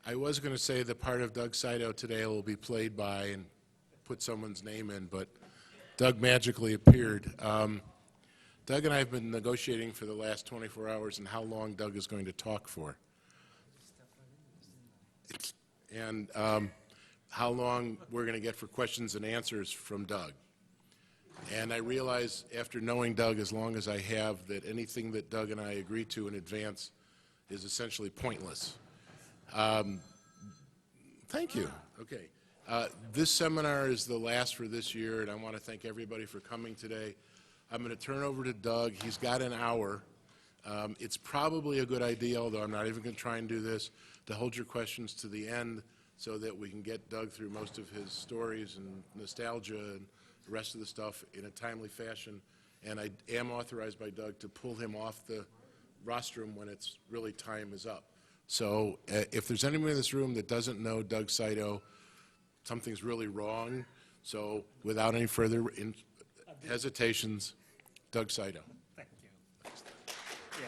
I was going to say the part of Doug Saito today will be played by and put someone's name in, but Doug magically appeared. Doug and I have been negotiating for the last 24 hours on how long Doug is going to talk for. And how long we're going to get for questions and answers from Doug. And I realize, after knowing Doug as long as I have, that anything that Doug and I agree to in advance is essentially pointless. Thank you. Okay. This seminar is the last for this year, and I want to thank everybody for coming today. I'm going to turn over to Doug. He's got an hour. It's probably a good idea, although I'm not even going to try and do this, to hold your questions to the end so that we can get Doug through most of his stories and nostalgia and the rest of the stuff in a timely fashion. And I am authorized by Doug to pull him off the rostrum when it's really time is up. So if there's anyone in this room that doesn't know Doug Saito, something's really wrong. So without any further hesitations, Doug Saito. Thank you. Yeah.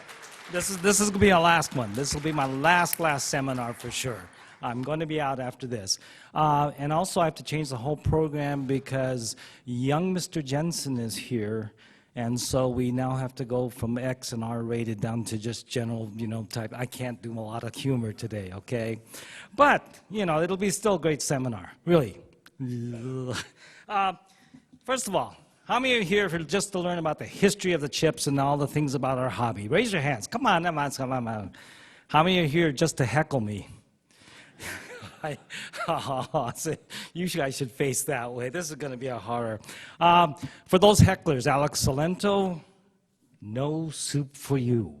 This is going to be our last one. This will be my last seminar for sure. I'm going to be out after this. And also I have to change the whole program because young Mr. Jensen is here. And so we now have to go from X and R rated down to just general, type. I can't do a lot of humor today, okay? But, it'll be still a great seminar, really. First of all, how many are here for just to learn about the history of the chips and all the things about our hobby? Raise your hands. Come on. How many are here just to heckle me? Usually I should face that way. This is going to be a horror. For those hecklers, Alex Salento, no soup for you.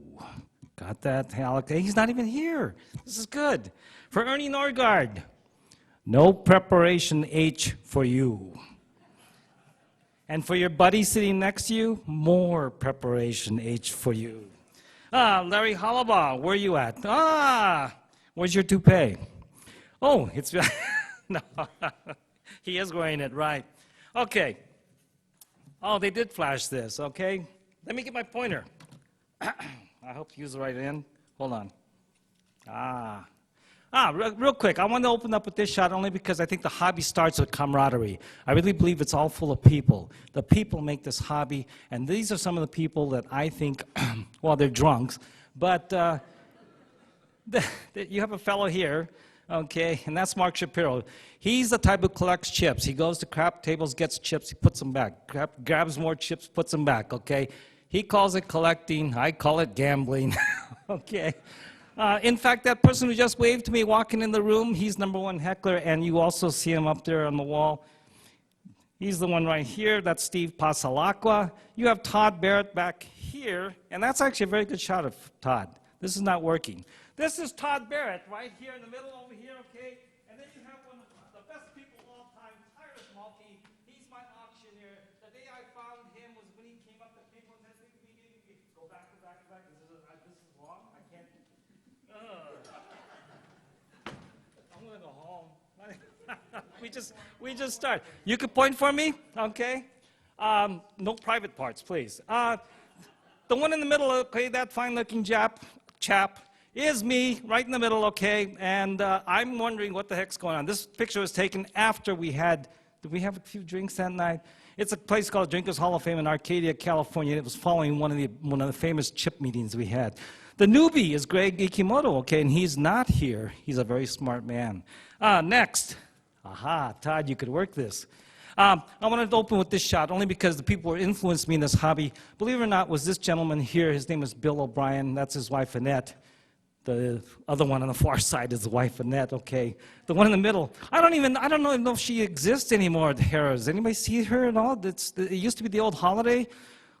Got that, Alex? Hey, he's not even here. This is good. For Ernie Norgard, no preparation H for you. And for your buddy sitting next to you, more preparation H for you. Larry Hollabaugh, where are you at? Where's your toupee? Oh, it's, no, he is wearing it, right. Okay. Oh, they did flash this, okay. Let me get my pointer. I hope to use the right end. Hold on. Real quick, I want to open up with this shot only because I think the hobby starts with camaraderie. I really believe it's all full of people. The people make this hobby, and these are some of the people that I think, well, they're drunks, but you have a fellow here. Okay, and that's Mark Shapiro. He's the type who collects chips. He goes to crap tables, gets chips, he puts them back. Grabs more chips, puts them back, okay? He calls it collecting. I call it gambling, okay? In fact, that person who just waved to me walking in the room, he's #1 heckler, and you also see him up there on the wall. He's the one right here. That's Steve Pasalacqua. You have Todd Barrett back here, and that's actually a very good shot of Todd. This is not working. This is Todd Barrett right here in the middle over here, okay? And then you have one of the best people of all time, Tyrus Mulkey. He's my auctioneer. The day I found him was when he came up to people and said, go back. This is wrong. I can't. I'm going to go home. we just start. You could point for me, okay? No private parts, please. The one in the middle, okay, that fine-looking chap, is me, right in the middle, okay? And I'm wondering what the heck's going on. This picture was taken after did we have a few drinks that night? It's a place called Drinkers Hall of Fame in Arcadia, California. It was following one of the famous chip meetings we had. The newbie is Greg Ikimoto, okay? And he's not here. He's a very smart man. Next. Todd, you could work this. I wanted to open with this shot only because the people who influenced me in this hobby, believe it or not, was this gentleman here. His name is Bill O'Brien. That's his wife, Annette. The other one on the far side is the wife, Annette, okay? The one in the middle, I don't even know if she exists anymore at Harrah's. Anybody see her at all? It used to be the old Holiday.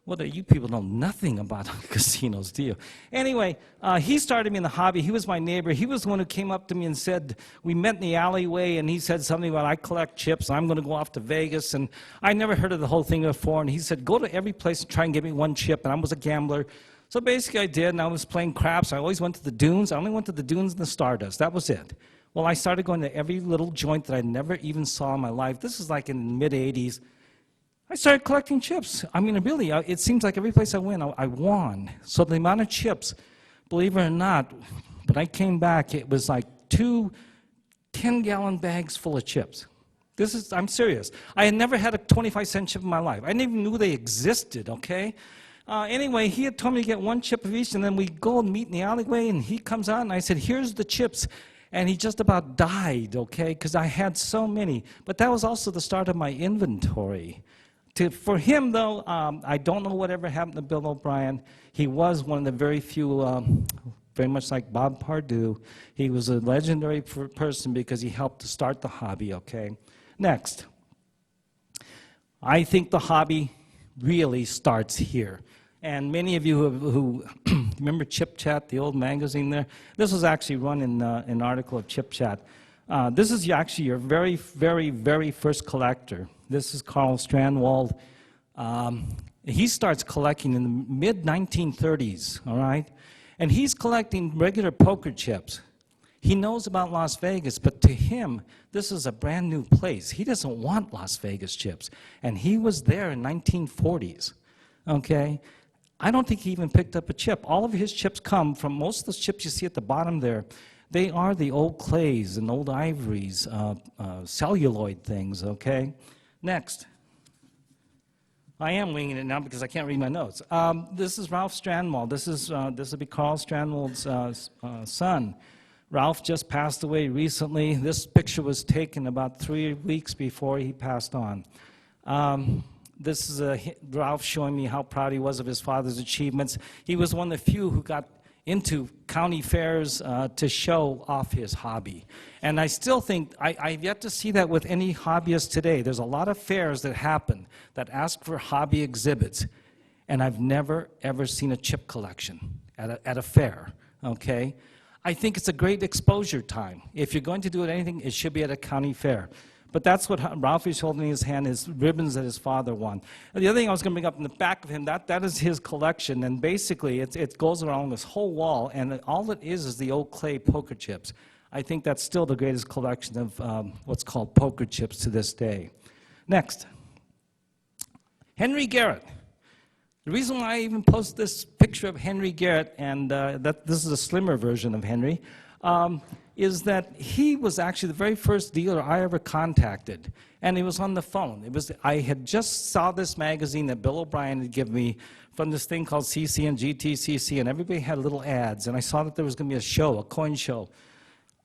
Well, you people know nothing about casinos, do you? Anyway, he started me in the hobby. He was my neighbor. He was the one who came up to me and said, we met in the alleyway, and he said something about, I collect chips, I'm going to go off to Vegas. And I never heard of the whole thing before. And he said, go to every place and try and get me one chip. And I was a gambler. So basically I did, and I was playing craps. I always went to the dunes. I only went to the dunes and the Stardust. That was it. Well, I started going to every little joint that I never even saw in my life. This is like in the mid-'80s. I started collecting chips. I mean, really, it seems like every place I went, I won. So the amount of chips, believe it or not, when I came back, it was like 2 10-gallon bags full of chips. I'm serious. I had never had a 25-cent chip in my life. I didn't even know they existed, okay? Anyway, he had told me to get 1 chip of each, and then we go and meet in the alleyway, and he comes out, and I said, here's the chips. And he just about died, okay, because I had so many. But that was also the start of my inventory. For him, though, I don't know whatever happened to Bill O'Brien. He was one of the very few, very much like Bob Pardue, he was a legendary person because he helped to start the hobby, okay? Next. I think the hobby really starts here. And many of you who remember Chip Chat, the old magazine there? This was actually run in an article of Chip Chat. This is actually your very, very, very first collector. This is Carl Strandwald. He starts collecting in the mid-1930s, all right? And he's collecting regular poker chips. He knows about Las Vegas, but to him, this is a brand new place. He doesn't want Las Vegas chips. And he was there in 1940s, okay? I don't think he even picked up a chip. All of his chips come from, most of those chips you see at the bottom there, they are the old clays and old ivories, celluloid things, okay? Next. I am winging it now because I can't read my notes. This is Ralph Strandwald. This will be Carl Strandwald's son. Ralph just passed away recently. This picture was taken about 3 weeks before he passed on. This is Ralph showing me how proud he was of his father's achievements. He was one of the few who got into county fairs to show off his hobby. And I still think, I've yet to see that with any hobbyist today. There's a lot of fairs that happen that ask for hobby exhibits, and I've never, ever seen a chip collection at a fair, okay? I think it's a great exposure time. If you're going to do anything, it should be at a county fair. But that's what Ralph is holding in his hand, is ribbons that his father won. And the other thing I was going to bring up in the back of him, that is his collection, and basically it goes around this whole wall, and all it is the old clay poker chips. I think that's still the greatest collection of what's called poker chips to this day. Next. Henry Garrett. The reason why I even post this picture of Henry Garrett, and this is a slimmer version of Henry, is that he was actually the very first dealer I ever contacted, and he was on the phone. I had just saw this magazine that Bill O'Brien had given me from this thing called CC and GTCC, and everybody had little ads, and I saw that there was going to be a show, a coin show.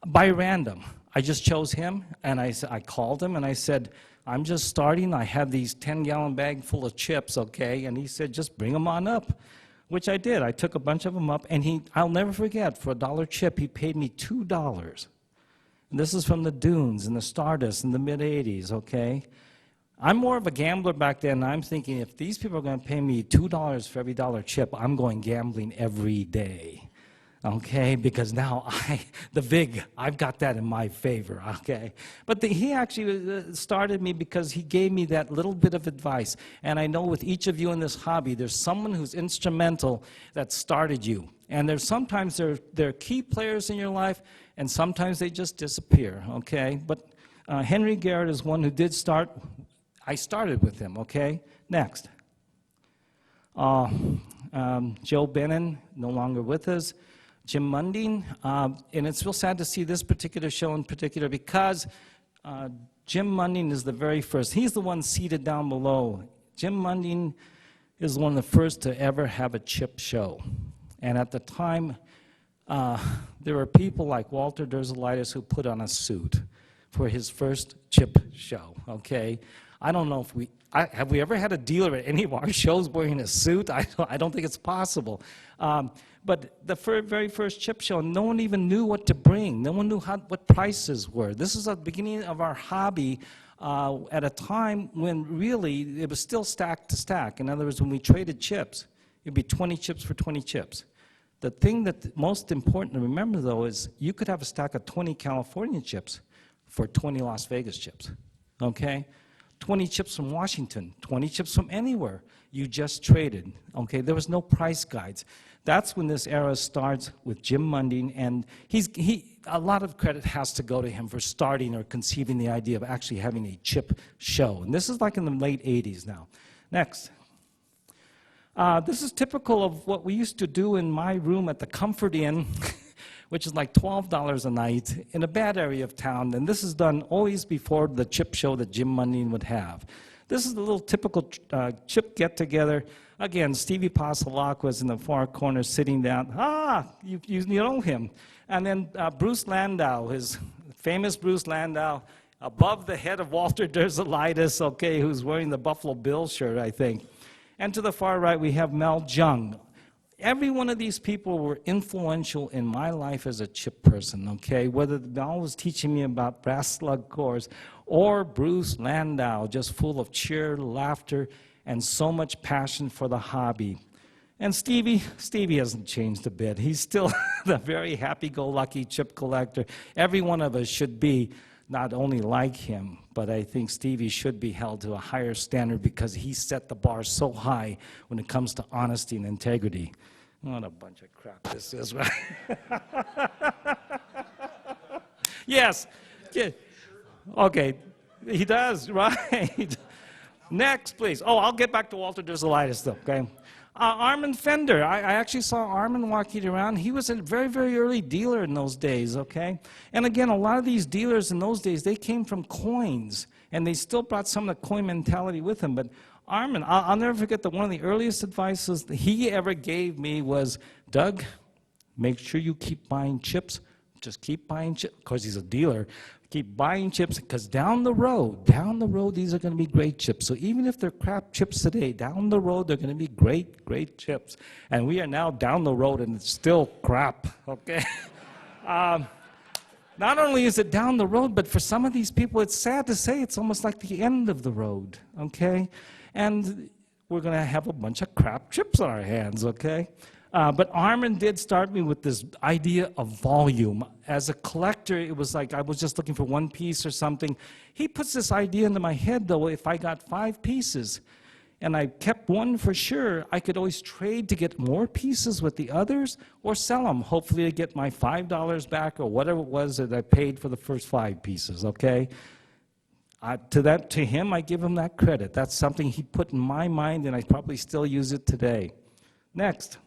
By random, I just chose him, and I called him, and I said, I'm just starting. I have these 10-gallon bag full of chips, okay? And he said, just bring them on up, which I did. I took a bunch of them up, and I'll never forget, for $1 chip, he paid me $2. And this is from the Dunes and the Stardust in the mid-'80s, okay? I'm more of a gambler back then, and I'm thinking, if these people are going to pay me $2 for every $1 chip, I'm going gambling every day. Okay, because now the VIG, I've got that in my favor, okay? But he actually started me because he gave me that little bit of advice. And I know with each of you in this hobby, there's someone who's instrumental that started you. And sometimes they're key players in your life, and sometimes they just disappear, okay? But Henry Garrett is one who did start. I started with him, okay? Next. Joe Bennon, no longer with us. Jim Mundine, and it's real sad to see this particular show in particular because Jim Mundine is the very first. He's the one seated down below. Jim Mundine is one of the first to ever have a chip show. And at the time, there were people like Walter Derzalitis who put on a suit for his first chip show, okay? I don't know if have we ever had a dealer at any of our shows wearing a suit? I don't think it's possible. But the very first chip show, no one even knew what to bring. No one knew what prices were. This is the beginning of our hobby at a time when really it was still stack to stack. In other words, when we traded chips, it'd be 20 chips for 20 chips. The thing that's most important to remember, though, is you could have a stack of 20 California chips for 20 Las Vegas chips, okay? 20 chips from Washington, 20 chips from anywhere. You just traded, okay? There was no price guides. That's when this era starts with Jim Mundine, and a lot of credit has to go to him for starting or conceiving the idea of actually having a chip show. And this is like in the late 80s now. Next. This is typical of what we used to do in my room at the Comfort Inn which is like $12 a night in a bad area of town. And this is done always before the chip show that Jim Mundine would have. This is the little typical chip get-together. Again, Stevie Pasalak was in the far corner sitting down. You know him. And then Bruce Landau, his famous Bruce Landau, above the head of Walter Derzalitis, okay, who's wearing the Buffalo Bills shirt, I think. And to the far right, we have Mel Jung. Every one of these people were influential in my life as a chip person, okay? Whether Mel was teaching me about brass slug cores, or Bruce Landau, just full of cheer, laughter, and so much passion for the hobby. And Stevie hasn't changed a bit. He's still the very happy-go-lucky chip collector. Every one of us should be not only like him, but I think Stevie should be held to a higher standard because he set the bar so high when it comes to honesty and integrity. What a bunch of crap this is, right? Yes. Yeah. Okay. He does, right? Next, please. Oh, I'll get back to Walter Derzalitis, though, okay? Armand Fender. I actually saw Armand walking around. He was a very, very early dealer in those days, okay? And again, a lot of these dealers in those days, they came from coins, and they still brought some of the coin mentality with them. But Armand, I'll never forget that one of the earliest advices that he ever gave me was, Doug, make sure you keep buying chips. Just keep buying chips. Of course, he's a dealer. Keep buying chips, because down the road, these are going to be great chips. So even if they're crap chips today, down the road, they're going to be great, great chips. And we are now down the road, and it's still crap, okay? Not only is it down the road, but for some of these people, it's sad to say, it's almost like the end of the road, okay? And we're going to have a bunch of crap chips on our hands, okay? But Armand did start me with this idea of volume. As a collector, it was like I was just looking for one piece or something. He puts this idea into my head, though, if I got 5 pieces and I kept one for sure, I could always trade to get more pieces with the others or sell them, hopefully to get my $5 back or whatever it was that I paid for the first 5 pieces, okay? To him, I give him that credit. That's something he put in my mind, and I probably still use it today. Next.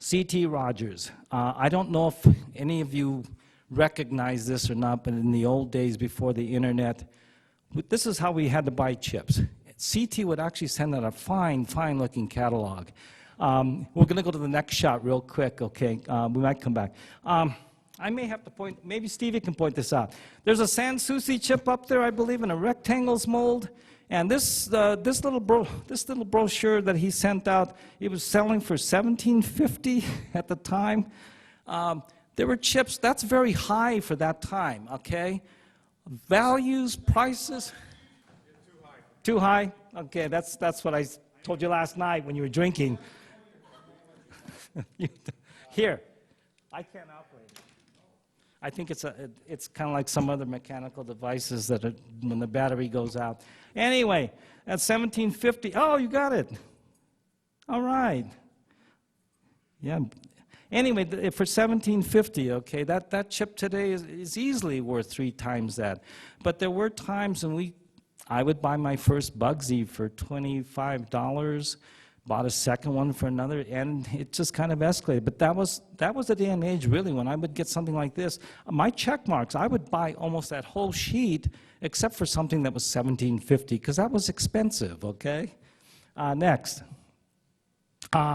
C.T. Rogers. I don't know if any of you recognize this or not, but in the old days before the internet, this is how we had to buy chips. C.T. would actually send out a fine, fine-looking catalog. We're going to go to the next shot real quick, okay? We might come back. I may have to point, maybe Stevie can point this out. There's a San Souci chip up there, I believe, in a rectangles mold. And this little brochure that he sent out, it was selling for $17.50 at the time. There were chips, that's very high for that time, okay? Values, prices. Too high? Okay, that's what I told you last night when you were drinking. Here, I can't operate it. I think it's kind of like some other mechanical devices that when the battery goes out. Anyway, at $17.50, oh, you got it. All right. Yeah. Anyway, for $17.50, okay, that chip today is easily worth 3 times that. But there were times when I would buy my first Bugsy for $25, bought a second one for another, and it just kind of escalated. But that was the day and age, really, when I would get something like this. My check marks, I would buy almost that whole sheet, except for something that was $17.50, because that was expensive, okay? Next.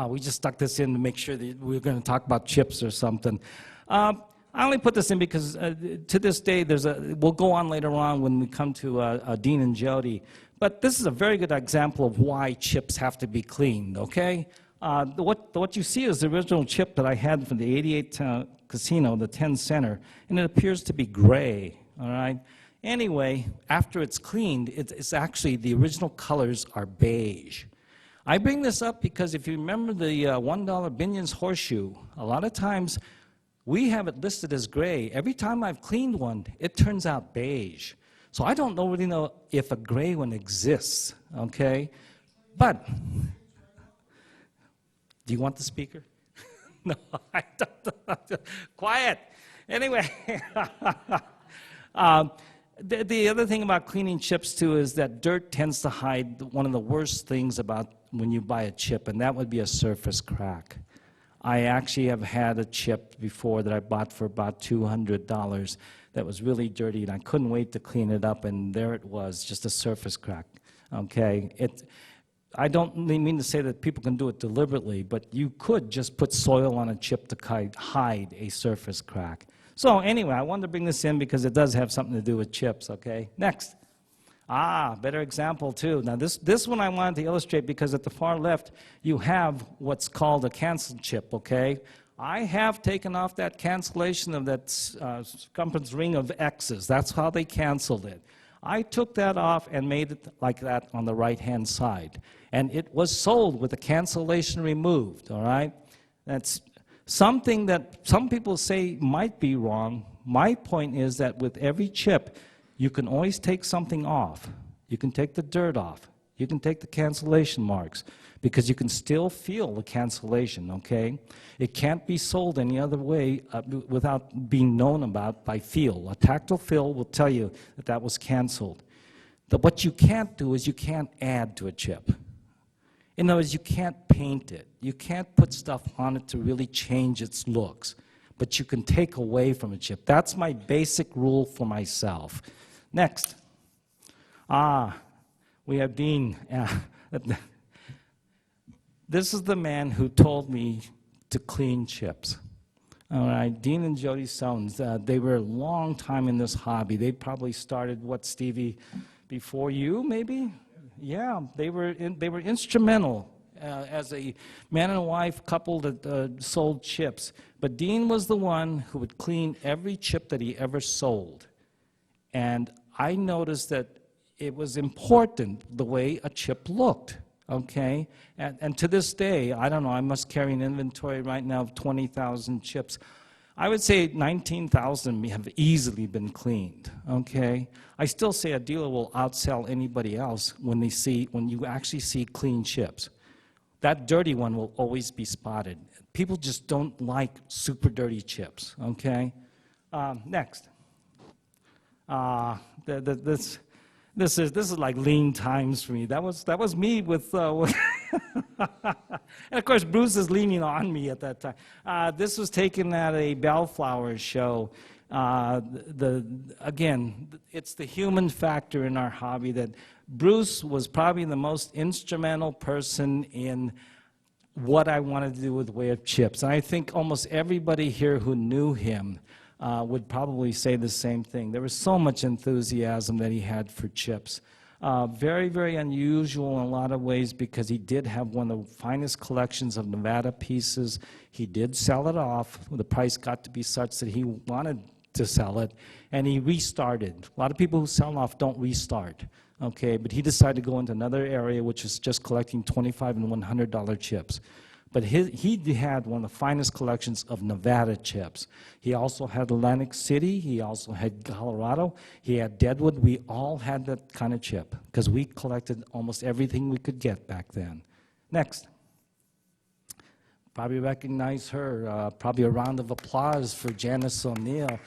We just stuck this in to make sure that we were going to talk about chips or something. I only put this in because to this day, we'll go on later on when we come to Dean and Jody. But this is a very good example of why chips have to be cleaned, okay? What you see is the original chip that I had from the 88 casino, the 10 center, and it appears to be gray, all right? Anyway, after it's cleaned, it's actually, the original colors are beige. I bring this up because if you remember the $1 Binion's horseshoe, a lot of times we have it listed as gray. Every time I've cleaned one, it turns out beige. So I don't really know if a gray one exists, okay? But, do you want the speaker? No, I don't. Quiet. Anyway, the other thing about cleaning chips, too, is that dirt tends to hide one of the worst things about when you buy a chip, and that would be a surface crack. I actually have had a chip before that I bought for about $200 that was really dirty, and I couldn't wait to clean it up, and there it was, just a surface crack, okay? I don't mean to say that people can do it deliberately, but you could just put soil on a chip to hide a surface crack. So anyway, I wanted to bring this in because it does have something to do with chips, okay? Next. Better example too. Now this one I wanted to illustrate because at the far left you have what's called a cancel chip, okay? I have taken off that cancellation of that circumference ring of X's. That's how they canceled it. I took that off and made it like that on the right-hand side. And it was sold with the cancellation removed, all right? That's something that some people say might be wrong. My point is that with every chip, you can always take something off. You can take the dirt off. You can take the cancellation marks because you can still feel the cancellation, okay? It can't be sold any other way without being known about by feel. A tactile feel will tell you that that was canceled. What you can't do is you can't add to a chip. In other words, you can't paint it. You can't put stuff on it to really change its looks. But you can take away from a chip. That's my basic rule for myself. Next. We have Dean. This is the man who told me to clean chips. All right, Dean and Jody Sones, they were a long time in this hobby. They probably started, what, Stevie, before you, maybe? Yeah, they were instrumental as a man and wife couple that sold chips. But Dean was the one who would clean every chip that he ever sold. And I noticed that it was important the way a chip looked, okay? And to this day, I don't know, I must carry an inventory right now of 20,000 chips. I would say 19,000 have easily been cleaned, okay? I still say a dealer will outsell anybody else when you actually see clean chips. That dirty one will always be spotted. People just don't like super dirty chips, okay? Next. This is like lean times for me. That was me with and of course Bruce is leaning on me at that time. This was taken at a Bellflower show. Again, it's the human factor in our hobby that Bruce was probably the most instrumental person in what I wanted to do with the way of chips. And I think almost everybody here who knew him would probably say the same thing. There was so much enthusiasm that he had for chips. Very, very unusual in a lot of ways because he did have one of the finest collections of Nevada pieces. He did sell it off. The price got to be such that he wanted to sell it, and he restarted. A lot of people who sell off don't restart, okay? But he decided to go into another area, which is just collecting $25 and $100 chips. But he had one of the finest collections of Nevada chips. He also had Atlantic City. He also had Colorado. He had Deadwood. We all had that kind of chip because we collected almost everything we could get back then. Next. Probably recognize her. Probably a round of applause for Janice O'Neill.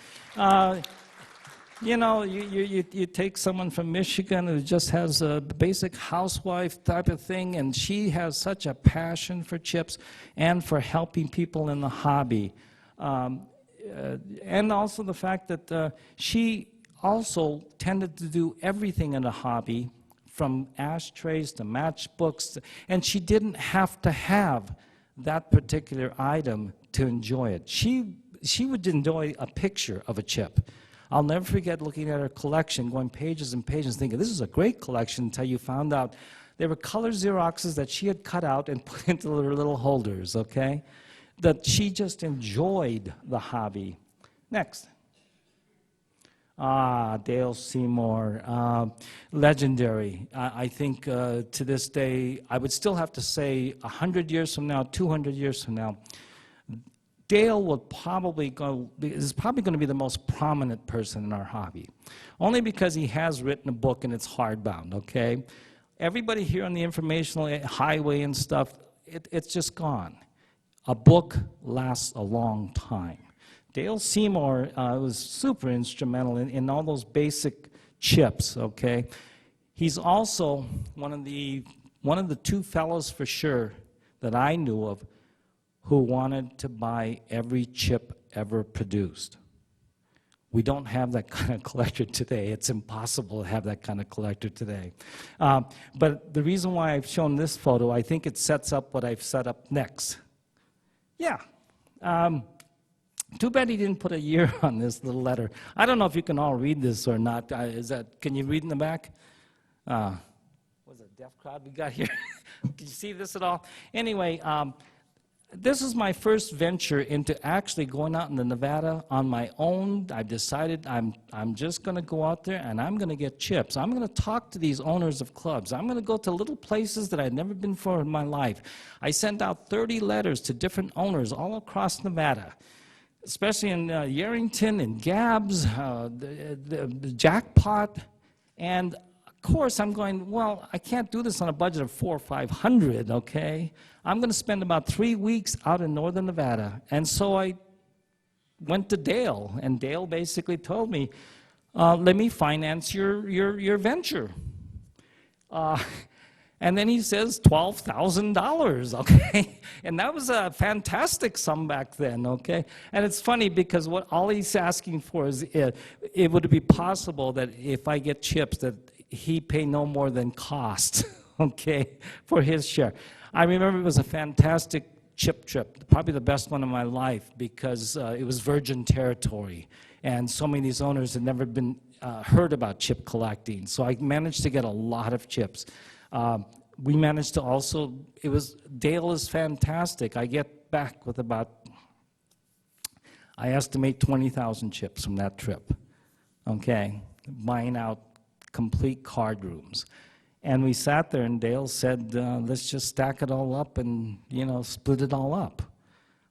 You know, you take someone from Michigan who just has a basic housewife type of thing, and she has such a passion for chips and for helping people in the hobby. And also the fact that she also tended to do everything in the hobby, from ashtrays to matchbooks, and she didn't have to have that particular item to enjoy it. She would enjoy a picture of a chip. I'll never forget looking at her collection, going pages and pages, thinking, this is a great collection, until you found out there were color Xeroxes that she had cut out and put into her little holders, okay? That she just enjoyed the hobby. Next. Dale Seymour, legendary. I think to this day, I would still have to say 100 years from now, 200 years from now, Dale is probably going to be the most prominent person in our hobby, only because he has written a book and it's hardbound, okay? Everybody here on the informational highway and stuff, it's just gone. A book lasts a long time. Dale Seymour was super instrumental in all those basic chips, okay? He's also one of the two fellows for sure that I knew of who wanted to buy every chip ever produced. We don't have that kind of collector today. It's impossible to have that kind of collector today. But the reason why I've shown this photo, I think it sets up what I've set up next. Yeah. Too bad he didn't put a year on this little letter. I don't know if you can all read this or not. Can you read in the back? Was it a deaf crowd we got here? Can you see this at all? Anyway, this is my first venture into actually going out into Nevada on my own. I've decided I'm just going to go out there and I'm going to get chips. I'm going to talk to these owners of clubs. I'm going to go to little places that I've never been for in my life. I sent out 30 letters to different owners all across Nevada, especially in Yerington and Gabbs, the Jackpot, and of course, I'm going, well, I can't do this on a budget of $400 or $500, okay? I'm going to spend about 3 weeks out in northern Nevada. And so I went to Dale, and Dale basically told me, let me finance your venture. And then he says $12,000, okay? And that was a fantastic sum back then, okay? And it's funny because all he's asking for is it would be possible that if I get chips that he pay no more than cost, okay, for his share. I remember it was a fantastic chip trip, probably the best one of my life because it was virgin territory. And so many of these owners had never been heard about chip collecting. So I managed to get a lot of chips. We managed to also, Dale is fantastic. I get back with I estimate 20,000 chips from that trip, okay, buying out complete card rooms. And we sat there and Dale said, let's just stack it all up and, split it all up.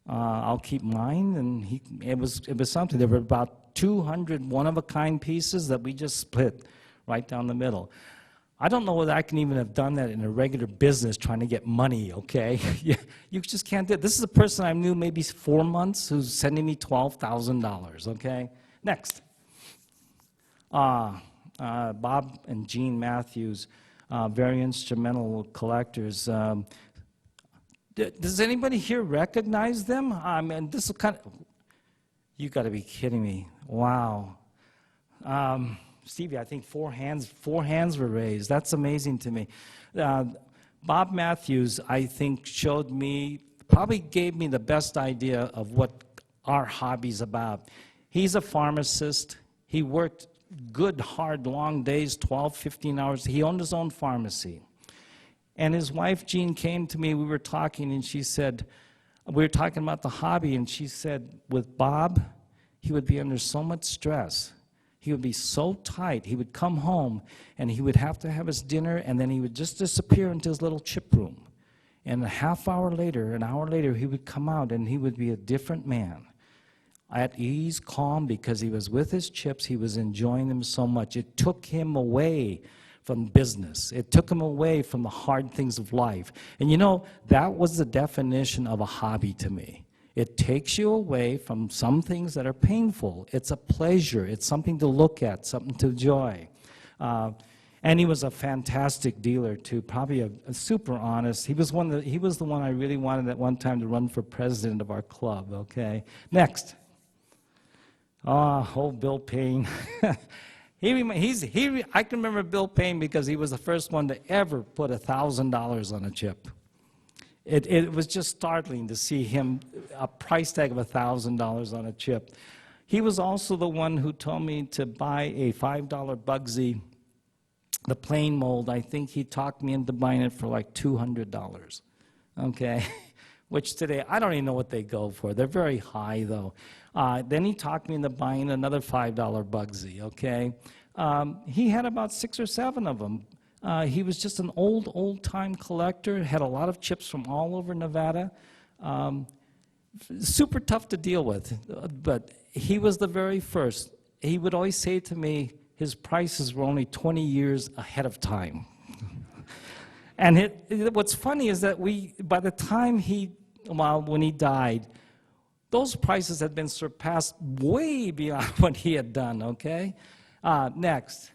I'll keep mine, and it was something. There were about 200 one-of-a-kind pieces that we just split right down the middle. I don't know whether I can even have done that in a regular business trying to get money, okay? You just can't do it. This is a person I knew maybe 4 months who's sending me $12,000, okay? Next. Bob and Jean Matthews, very instrumental collectors. Does anybody here recognize them? I mean, this is kind of, you got to be kidding me. Wow. Stevie, I think four hands were raised. That's amazing to me. Bob Matthews, I think, probably gave me the best idea of what our hobby's about. He's a pharmacist. He worked good, hard, long days, 12, 15 hours. He owned his own pharmacy. And his wife, Jean, came to me. We were talking, and she said, we were talking about the hobby, and she said, with Bob, he would be under so much stress. He would be so tight. He would come home, and he would have to have his dinner, and then he would just disappear into his little chip room. And an hour later, he would come out, and he would be a different man. At ease, calm, because he was with his chips. He was enjoying them so much. It took him away from business. It took him away from the hard things of life. And that was the definition of a hobby to me. It takes you away from some things that are painful. It's a pleasure. It's something to look at, something to enjoy. And he was a fantastic dealer too, probably a super honest. He was the one I really wanted at one time to run for president of our club, okay? Next. Bill Payne. I can remember Bill Payne because he was the first one to ever put $1,000 on a chip. It was just startling to see him, a price tag of $1,000 on a chip. He was also the one who told me to buy a $5 Bugsy, the plain mold. I think he talked me into buying it for like $200, okay? Which today, I don't even know what they go for. They're very high, though. Then he talked me into buying another $5 Bugsy, okay? He had about 6 or 7 of them. He was just an old-time collector, had a lot of chips from all over Nevada. Super tough to deal with, but he was the very first. He would always say to me his prices were only 20 years ahead of time. And what's funny is that by the time when he died, those prices had been surpassed way beyond what he had done, okay? Next.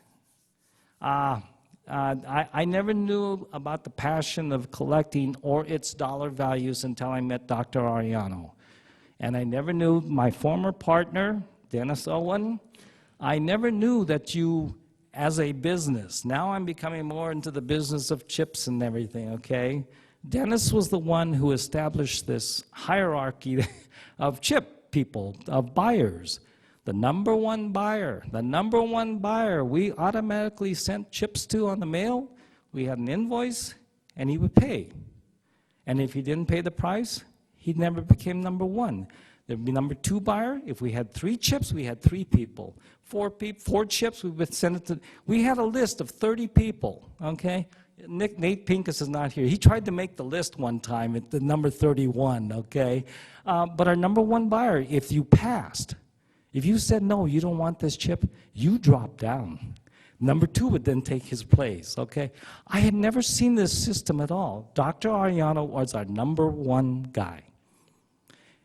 I never knew about the passion of collecting or its dollar values until I met Dr. Ariano. And I never knew my former partner, Dennis Owen, I never knew that you, as a business, now I'm becoming more into the business of chips and everything, okay? Dennis was the one who established this hierarchy of chip people, of buyers. The number one buyer, we automatically sent chips to on the mail. We had an invoice, and he would pay. And if he didn't pay the price, he never became number one. There'd be number two buyer. If we had 3 chips, we had 3 people. 4 chips, we would send it to. We had a list of 30 people, okay? Nate Pincus is not here. He tried to make the list one time at the number 31, okay? But our number one buyer, if you passed, if you said, no, you don't want this chip, you drop down. Number 2 would then take his place, okay? I had never seen this system at all. Dr. Ariano was our number one guy.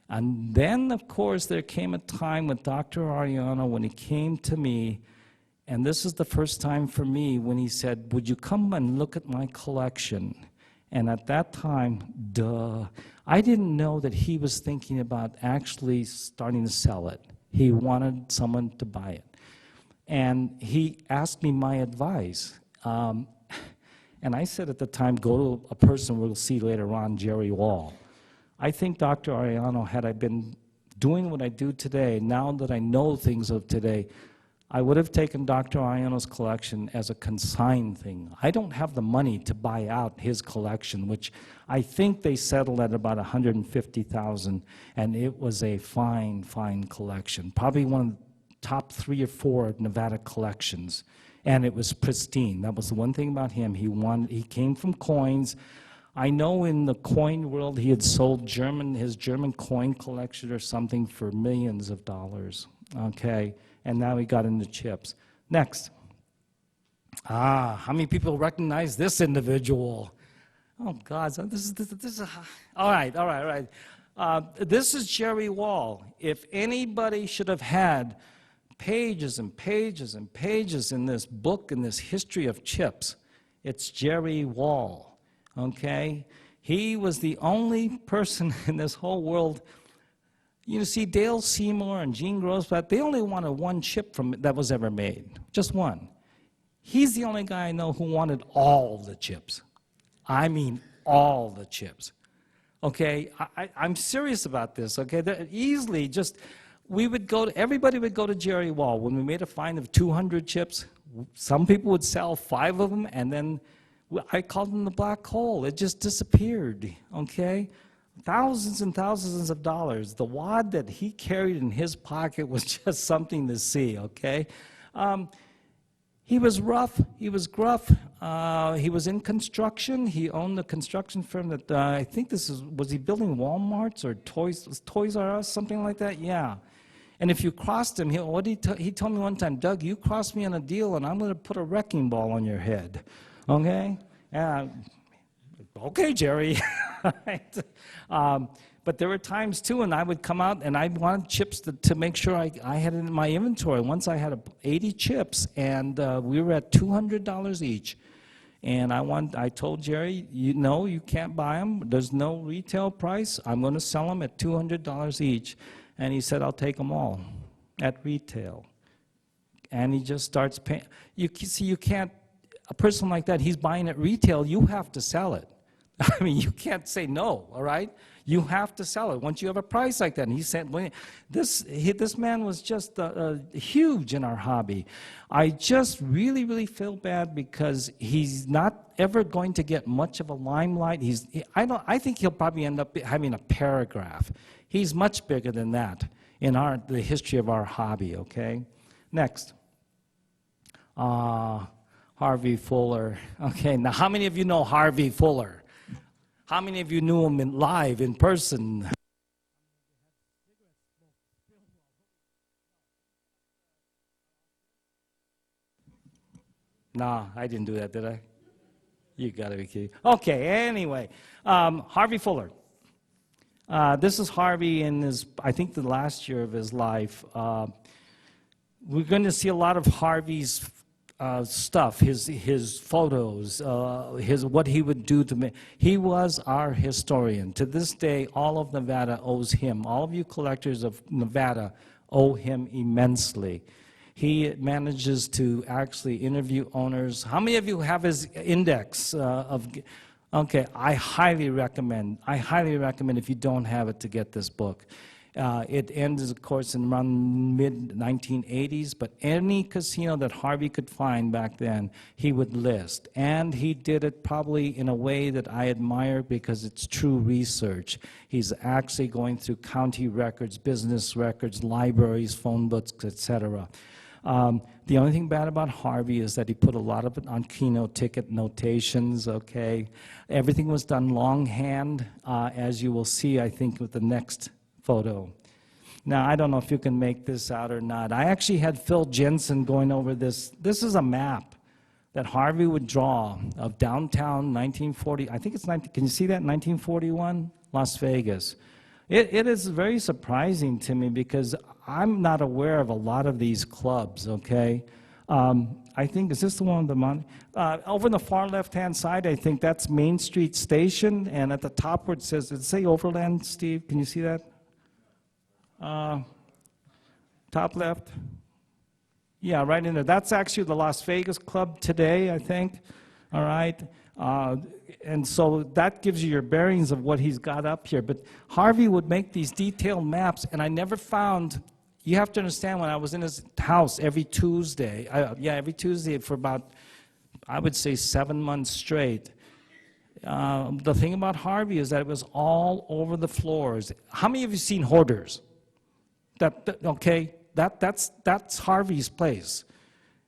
And then, of course, there came a time with Dr. Ariano when he came to me, and this is the first time for me when he said, would you come and look at my collection? And at that time, I didn't know that he was thinking about actually starting to sell it. He wanted someone to buy it. And he asked me my advice. And I said at the time, go to a person we'll see later on, Jerry Wall. I think Dr. Ariano, had I been doing what I do today, now that I know things of today, I would have taken Dr. Ariano's collection as a consigned thing. I don't have the money to buy out his collection, which I think they settled at about $150,000, and it was a fine, fine collection. Probably one of the top 3 or 4 Nevada collections, and it was pristine. That was the one thing about him. He came from coins. I know in the coin world he had sold his German coin collection or something for millions of dollars, okay? And now he got into chips. Next. How many people recognize this individual? Oh, God, so this is all right. This is Jerry Wall. If anybody should have had pages and pages and pages in this book, in this history of chips, it's Jerry Wall, okay? He was the only person in this whole world. You see, Dale Seymour and Gene Grosblatt, they only wanted 1 chip that was ever made, just 1. He's the only guy I know who wanted all the chips. I mean all the chips. Okay, I'm serious about this, okay? Easily just, everybody would go to Jerry Wall. When we made a find of 200 chips, some people would sell 5 of them, and then I called them the black hole. It just disappeared, okay? Thousands and thousands of dollars. The wad that he carried in his pocket was just something to see, okay? He was rough, he was gruff, he was in construction. He owned the construction firm that, I think was he building Walmarts or Toys R Us, something like that? Yeah. And if you crossed him, he told me one time, Doug, you crossed me on a deal and I'm going to put a wrecking ball on your head, okay? Okay, Jerry. But there were times, too, and I would come out, and I wanted chips to make sure I had it in my inventory. Once I had 80 chips, and we were at $200 each. And I told Jerry, you can't buy them. There's no retail price. I'm going to sell them at $200 each. And he said, I'll take them all at retail. And he just starts paying. You can't, a person like that, he's buying at retail, you have to sell it. I mean, you can't say no, all right? You have to sell it once you have a price like that. And he said, this man was just huge in our hobby. I just really, really feel bad because he's not ever going to get much of a limelight. I think he'll probably end up having a paragraph. He's much bigger than that in the history of our hobby, okay? Next. Harvey Fuller. Okay, now how many of you know Harvey Fuller? How many of you knew him live, in person? Nah, I didn't do that, did I? You gotta be kidding. Okay, anyway, Harvey Fuller. This is Harvey in I think the last year of his life. We're going to see a lot of Harvey's stuff, his photos, what he would do to me. He was our historian. To this day, all of Nevada owes him. All of you collectors of Nevada owe him immensely. He manages to actually interview owners. How many of you have his index of? Okay, I highly recommend if you don't have it to get this book. It ends, of course, in around mid-1980s, but any casino that Harvey could find back then, he would list. And he did it probably in a way that I admire because it's true research. He's actually going through county records, business records, libraries, phone books, etc. The only thing bad about Harvey is that he put a lot of it on Keno ticket notations, okay? Everything was done longhand, as you will see, I think, with the next photo. Now, I don't know if you can make this out or not. I actually had Phil Jensen going over this. This is a map that Harvey would draw of downtown 1940. I think it's 19, can you see that? 1941, Las Vegas. It is very surprising to me because I'm not aware of a lot of these clubs, okay? I think, is this the one on the money? Over on the far left-hand side, I think that's Main Street Station, and at the top where it says, does it say Overland, Steve? Can you see that? Top left? Yeah, right in there. That's actually the Las Vegas Club today, I think. All right? And so that gives you your bearings of what he's got up here. But Harvey would make these detailed maps, and I never found, you have to understand, when I was in his house every Tuesday, every Tuesday for about, I would say, 7 months straight. The thing about Harvey is that it was all over the floors. How many of you seen Hoarders? Okay, that's Harvey's place.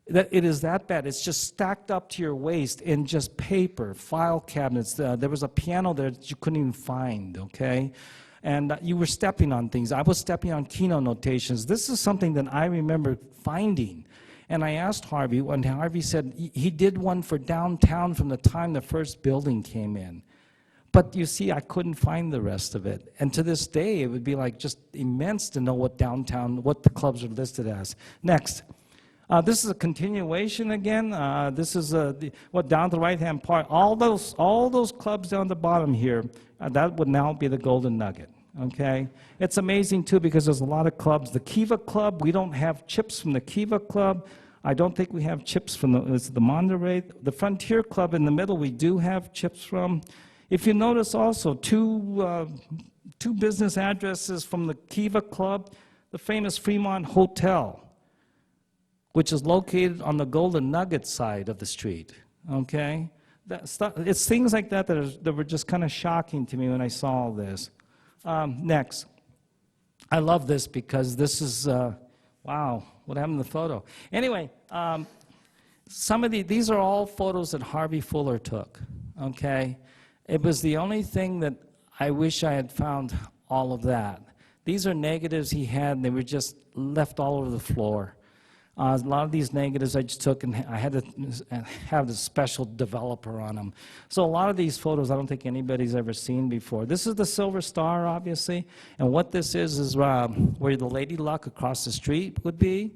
It is that bad. It's just stacked up to your waist in just paper, file cabinets. There was a piano there that you couldn't even find, okay? And you were stepping on things. I was stepping on Keno notations. This is something that I remember finding. And I asked Harvey, and Harvey said he did one for downtown from the time the first building came in. But you see, I couldn't find the rest of it. And to this day, it would be like just immense to know what downtown, what the clubs are listed as. Next. This is a continuation again. This is down the right-hand part. All those clubs down the bottom here, that would now be the Golden Nugget. Okay, it's amazing too because there's a lot of clubs. The Kiva Club, we don't have chips from the Kiva Club. I don't think we have chips from the Monterey. The Frontier Club in the middle, we do have chips from. If you notice also, two business addresses from the Kiva Club, the famous Fremont Hotel, which is located on the Golden Nugget side of the street, okay? It's things like that that were just kind of shocking to me when I saw all this. Next. I love this because this is, wow, what happened to the photo? Anyway, some of these are all photos that Harvey Fuller took, okay? It was the only thing that I wish I had found all of that. These are negatives he had, and they were just left all over the floor. A lot of these negatives I just took, and I had to have a special developer on them. So a lot of these photos I don't think anybody's ever seen before. This is the Silver Star, obviously, and what this is where the Lady Luck across the street would be.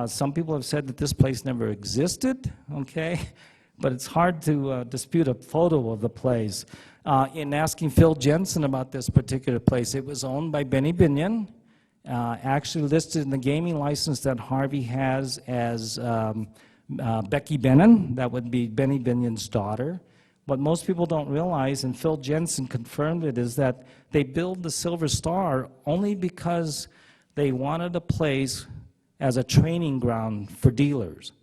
Some people have said that this place never existed, okay? But it's hard to dispute a photo of the place. In asking Phil Jensen about this particular place, it was owned by Benny Binion. Actually listed in the gaming license that Harvey has as Becky Bennon. That would be Benny Binion's daughter. What most people don't realize, and Phil Jensen confirmed it, is that they built the Silver Star only because they wanted a place as a training ground for dealers.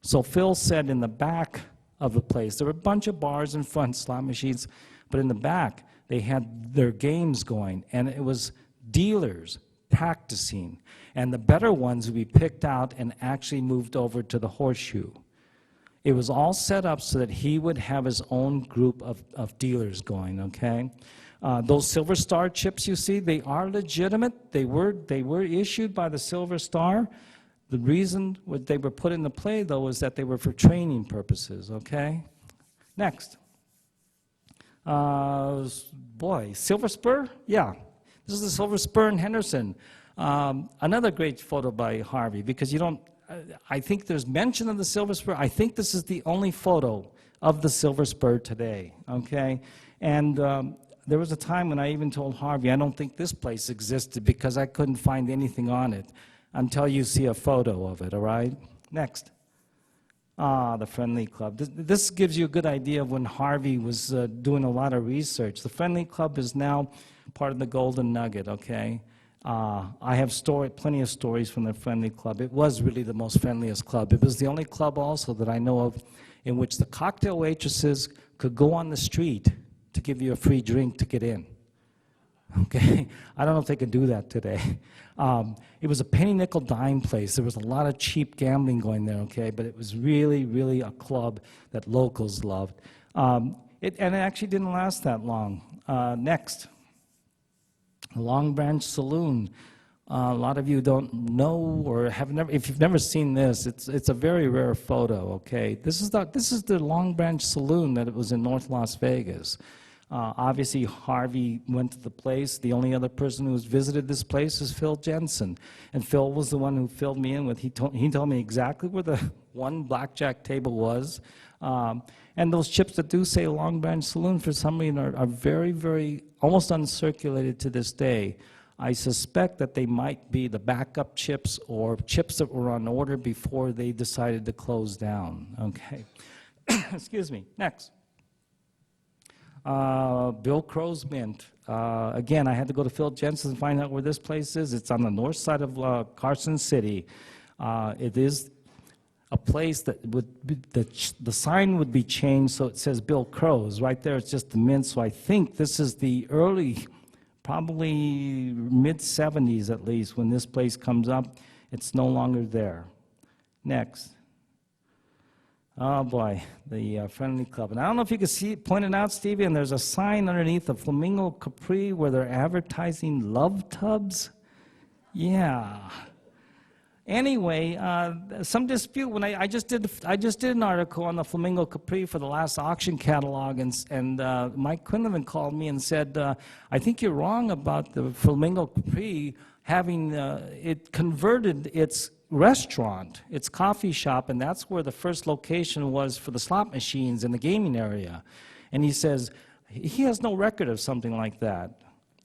So Phil said in the back of the place, there were a bunch of bars in front, slot machines, but in the back they had their games going, and it was dealers practicing, and the better ones would be picked out and actually moved over to the Horseshoe. It was all set up so that he would have his own group of dealers going, okay? Those Silver Star chips you see, they are legitimate. They were issued by the Silver Star. The reason they were put into play, though, is that they were for training purposes, okay? Next. Boy, Silver Spur? Yeah. This is the Silver Spur in Henderson. Another great photo by Harvey, because you don't, I think there's mention of the silver spur. I think this is the only photo of the silver spur today, okay? And there was a time when I even told Harvey, I don't think this place existed because I couldn't find anything on it until you see a photo of it, all right? Next. Ah, the Friendly Club. This gives you a good idea of when Harvey was doing a lot of research. The Friendly Club is now part of the Golden Nugget, okay? I have plenty of stories from the Friendly Club. It was really the most friendliest club. It was the only club also that I know of in which the cocktail waitresses could go on the street to give you a free drink to get in. Okay, I don't know if they can do that today. It was a penny nickel dime place. There was a lot of cheap gambling going there, okay, but it was really, really a club that locals loved. And it actually didn't last that long. Next, Long Branch Saloon. A lot of you don't know or have never, if you've never seen this, it's a very rare photo, okay. This is the Long Branch Saloon that it was in North Las Vegas. Obviously, Harvey went to the place. The only other person who's visited this place is Phil Jensen. And Phil was the one who filled me in with, he told me exactly where the one blackjack table was. And those chips that do say Long Branch Saloon, for some reason, are very, very, almost uncirculated to this day. I suspect that they might be the backup chips or chips that were on order before they decided to close down, okay? Excuse me, next. Bill Crow's Mint. Again, I had to go to Phil Jensen and find out where this place is. It's on the north side of Carson City. It is a place that would be, the sign would be changed so it says Bill Crow's. Right there, it's just the Mint. So I think this is the early, probably mid-70s at least, when this place comes up. It's no longer there. Next. Oh boy, the Friendly Club. And I don't know if you can see it pointed out, Stevie, and there's a sign underneath the Flamingo Capri where they're advertising love tubs. Yeah. Anyway, some dispute when I just did an article on the Flamingo Capri for the last auction catalog, and Mike Quinlivan called me and said, I think you're wrong about the Flamingo Capri having it converted its restaurant, its coffee shop, and that's where the first location was for the slot machines in the gaming area. And he says, he has no record of something like that.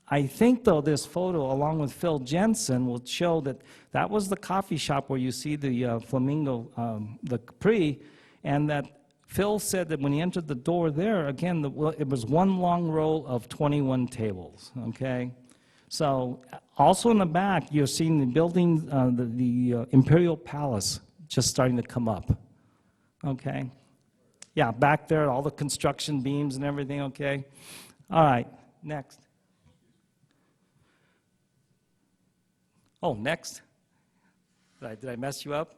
I think, though, this photo, along with Phil Jensen, will show that that was the coffee shop where you see the Flamingo, the Capri, and that Phil said that when he entered the door there, again, it was one long row of 21 tables, okay? So also in the back, you're seeing the building, the Imperial Palace just starting to come up, okay? Yeah, back there, all the construction beams and everything, okay? All right, next. Oh, next. Did I mess you up?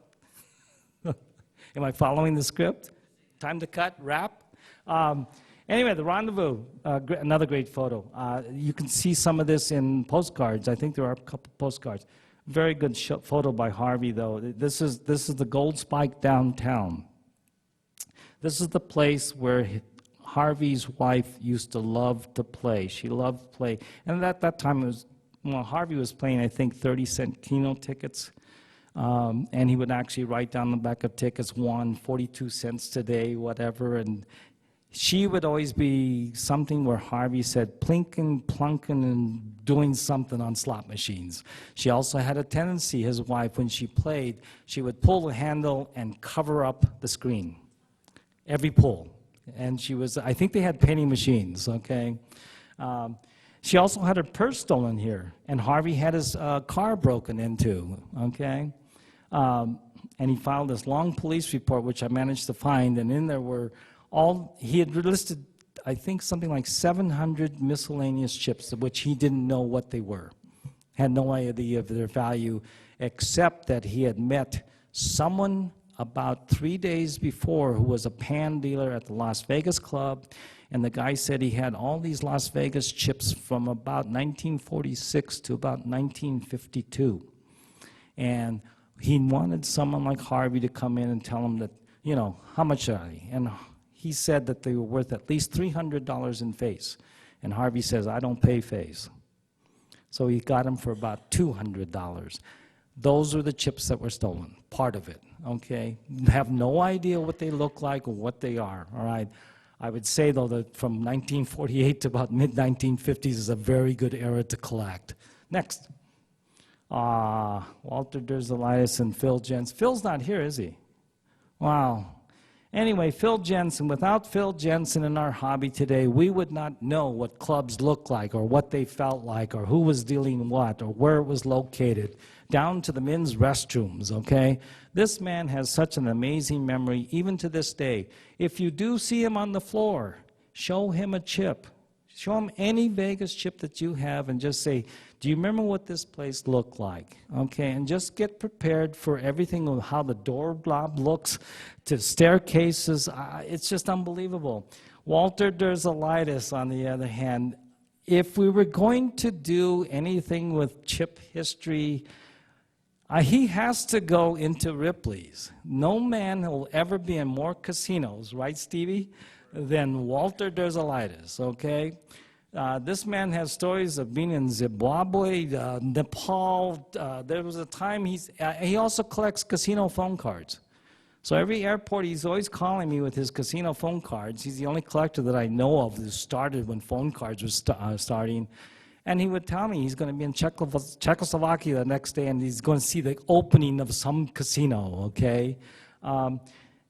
Am I following the script? Time to cut, wrap? Anyway, the Rendezvous, another great photo. You can see some of this in postcards. I think there are a couple postcards. Very good photo by Harvey, though. This is the Gold Spike downtown. This is the place where Harvey's wife used to love to play. She loved play. And at that time, it was, well, Harvey was playing, I think, 30-cent Keno tickets. And he would actually write down the back of tickets, 42 cents today, whatever. And she would always be something where Harvey said plinking, plunking, and doing something on slot machines. She also had a tendency, his wife, when she played, she would pull the handle and cover up the screen, every pull. And she was, I think they had penny machines, okay? She also had her purse stolen here, and Harvey had his car broken into, okay? And he filed this long police report, which I managed to find, and in there were he had listed, I think, something like 700 miscellaneous chips, of which he didn't know what they were, had no idea of their value, except that he had met someone about 3 days before who was a pan dealer at the Las Vegas Club, and the guy said he had all these Las Vegas chips from about 1946 to about 1952. And he wanted someone like Harvey to come in and tell him that, you know, how much are they? And he said that they were worth at least $300 in face. And Harvey says, I don't pay face. So he got him for about $200. Those are the chips that were stolen, part of it, okay? Have no idea what they look like or what they are, all right? I would say, though, that from 1948 to about mid-1950s is a very good era to collect. Next. Walter Derzalitis and Phil Jensen. Phil's not here, is he? Wow. Anyway, Phil Jensen, without Phil Jensen in our hobby today, we would not know what clubs looked like or what they felt like or who was dealing what or where it was located, down to the men's restrooms, okay? This man has such an amazing memory, even to this day. If you do see him on the floor, show him a chip. Show him any Vegas chip that you have and just say, do you remember what this place looked like? Okay, and just get prepared for everything of how the door blob looks to staircases. It's just unbelievable. Walter Derzalitis, on the other hand, if we were going to do anything with chip history, he has to go into Ripley's. No man will ever be in more casinos, right, Stevie, than Walter Derzalitis, okay? This man has stories of being in Zimbabwe, Nepal. There was a time he also collects casino phone cards. So every airport, he's always calling me with his casino phone cards. He's the only collector that I know of who started when phone cards were starting. And he would tell me he's going to be in Czechoslovakia the next day, and he's going to see the opening of some casino, okay?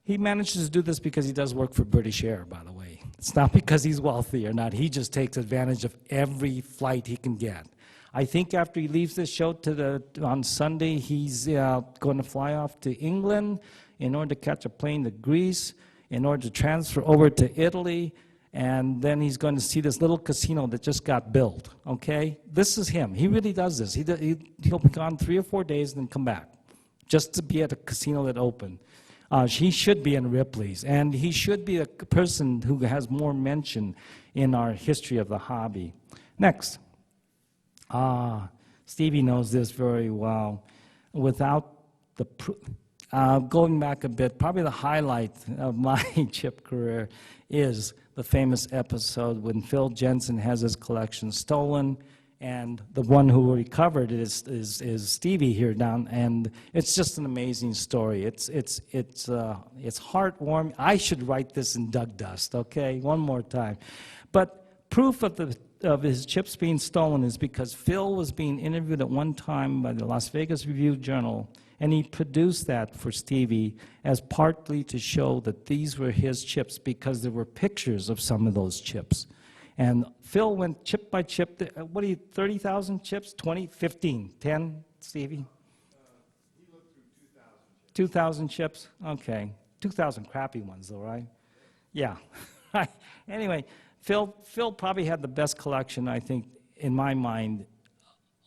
He manages to do this because he does work for British Air, by the way. It's not because he's wealthy or not. He just takes advantage of every flight he can get. I think after he leaves this show on Sunday, he's going to fly off to England in order to catch a plane to Greece, in order to transfer over to Italy, and then he's going to see this little casino that just got built, okay? This is him. He really does this. He'll be gone 3 or 4 days and then come back just to be at a casino that opened. He should be in Ripley's, and he should be a person who has more mention in our history of the hobby. Next. Stevie knows this very well. Without the, going back a bit, probably the highlight of my chip career is the famous episode when Phil Jensen has his collection stolen, and the one who recovered it is Stevie here down, and it's just an amazing story. It's heartwarming. I should write this in Doug Dust, okay, one more time. But proof of his chips being stolen is because Phil was being interviewed at one time by the Las Vegas Review-Journal, and he produced that for Stevie as partly to show that these were his chips because there were pictures of some of those chips. And Phil went chip by chip. What do you, 30,000 chips? 20, 15, 10, Stevie? He looked through 2,000 chips. 2,000 chips? Okay. 2,000 crappy ones, though, right? Yeah. Anyway, Phil probably had the best collection, I think, in my mind,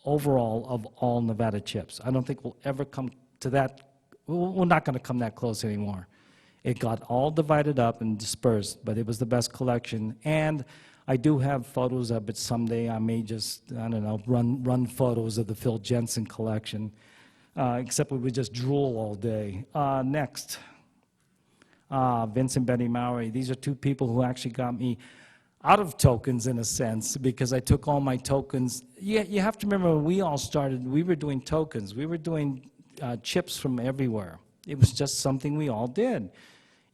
overall, of all Nevada chips. I don't think we'll ever come to that. We're not going to come that close anymore. It got all divided up and dispersed, but it was the best collection. And I do have photos of it someday. I may just, I don't know, run photos of the Phil Jensen collection, except we would just drool all day. Next, Vince and Betty Mowry. These are two people who actually got me out of tokens in a sense, because I took all my tokens. You have to remember when we all started, we were doing tokens. We were doing chips from everywhere. It was just something we all did.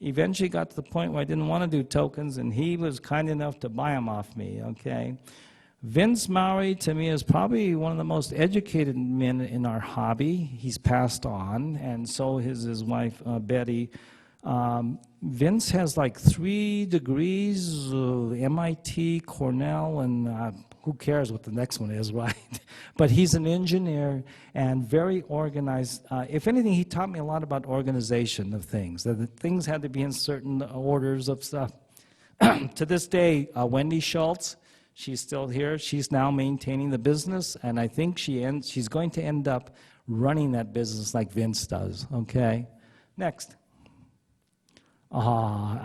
Eventually got to the point where I didn't want to do tokens, and he was kind enough to buy them off me, okay? Vince Mowry, to me, is probably one of the most educated men in our hobby. He's passed on, and so is his wife, Betty. Vince has like 3 degrees, MIT, Cornell, and who cares what the next one is, right? But he's an engineer and very organized. If anything, he taught me a lot about organization of things, that the things had to be in certain orders of stuff. To this day, Wendy Schultz, she's still here. She's now maintaining the business, and I think she's going to end up running that business like Vince does, okay? Next. Well,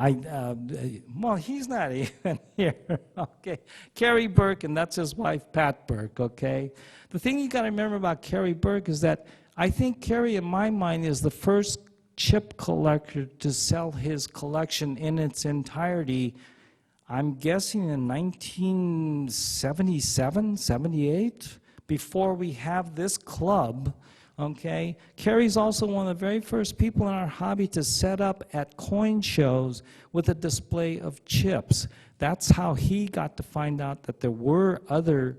he's not even here, okay. Kerry Burke, and that's his wife, Pat Burke, okay. The thing you gotta remember about Kerry Burke is that I think Kerry, in my mind, is the first chip collector to sell his collection in its entirety, I'm guessing in 1977, 78, before we have this club Okay? Kerry's also one of the very first people in our hobby to set up at coin shows with a display of chips. That's how he got to find out that there were other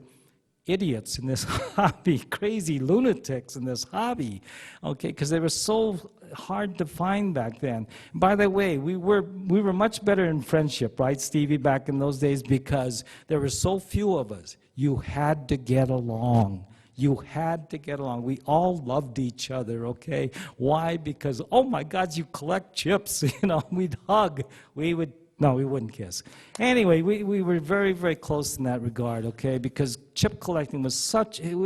idiots in this hobby, crazy lunatics in this hobby, okay, because they were so hard to find back then. By the way, we were much better in friendship, right, Stevie, back in those days, because there were so few of us. You had to get along. You had to get along. We all loved each other, okay? Why? Because, oh my God, you collect chips, we'd hug. No, we wouldn't kiss. Anyway, we were very, very close in that regard, okay? Because chip collecting was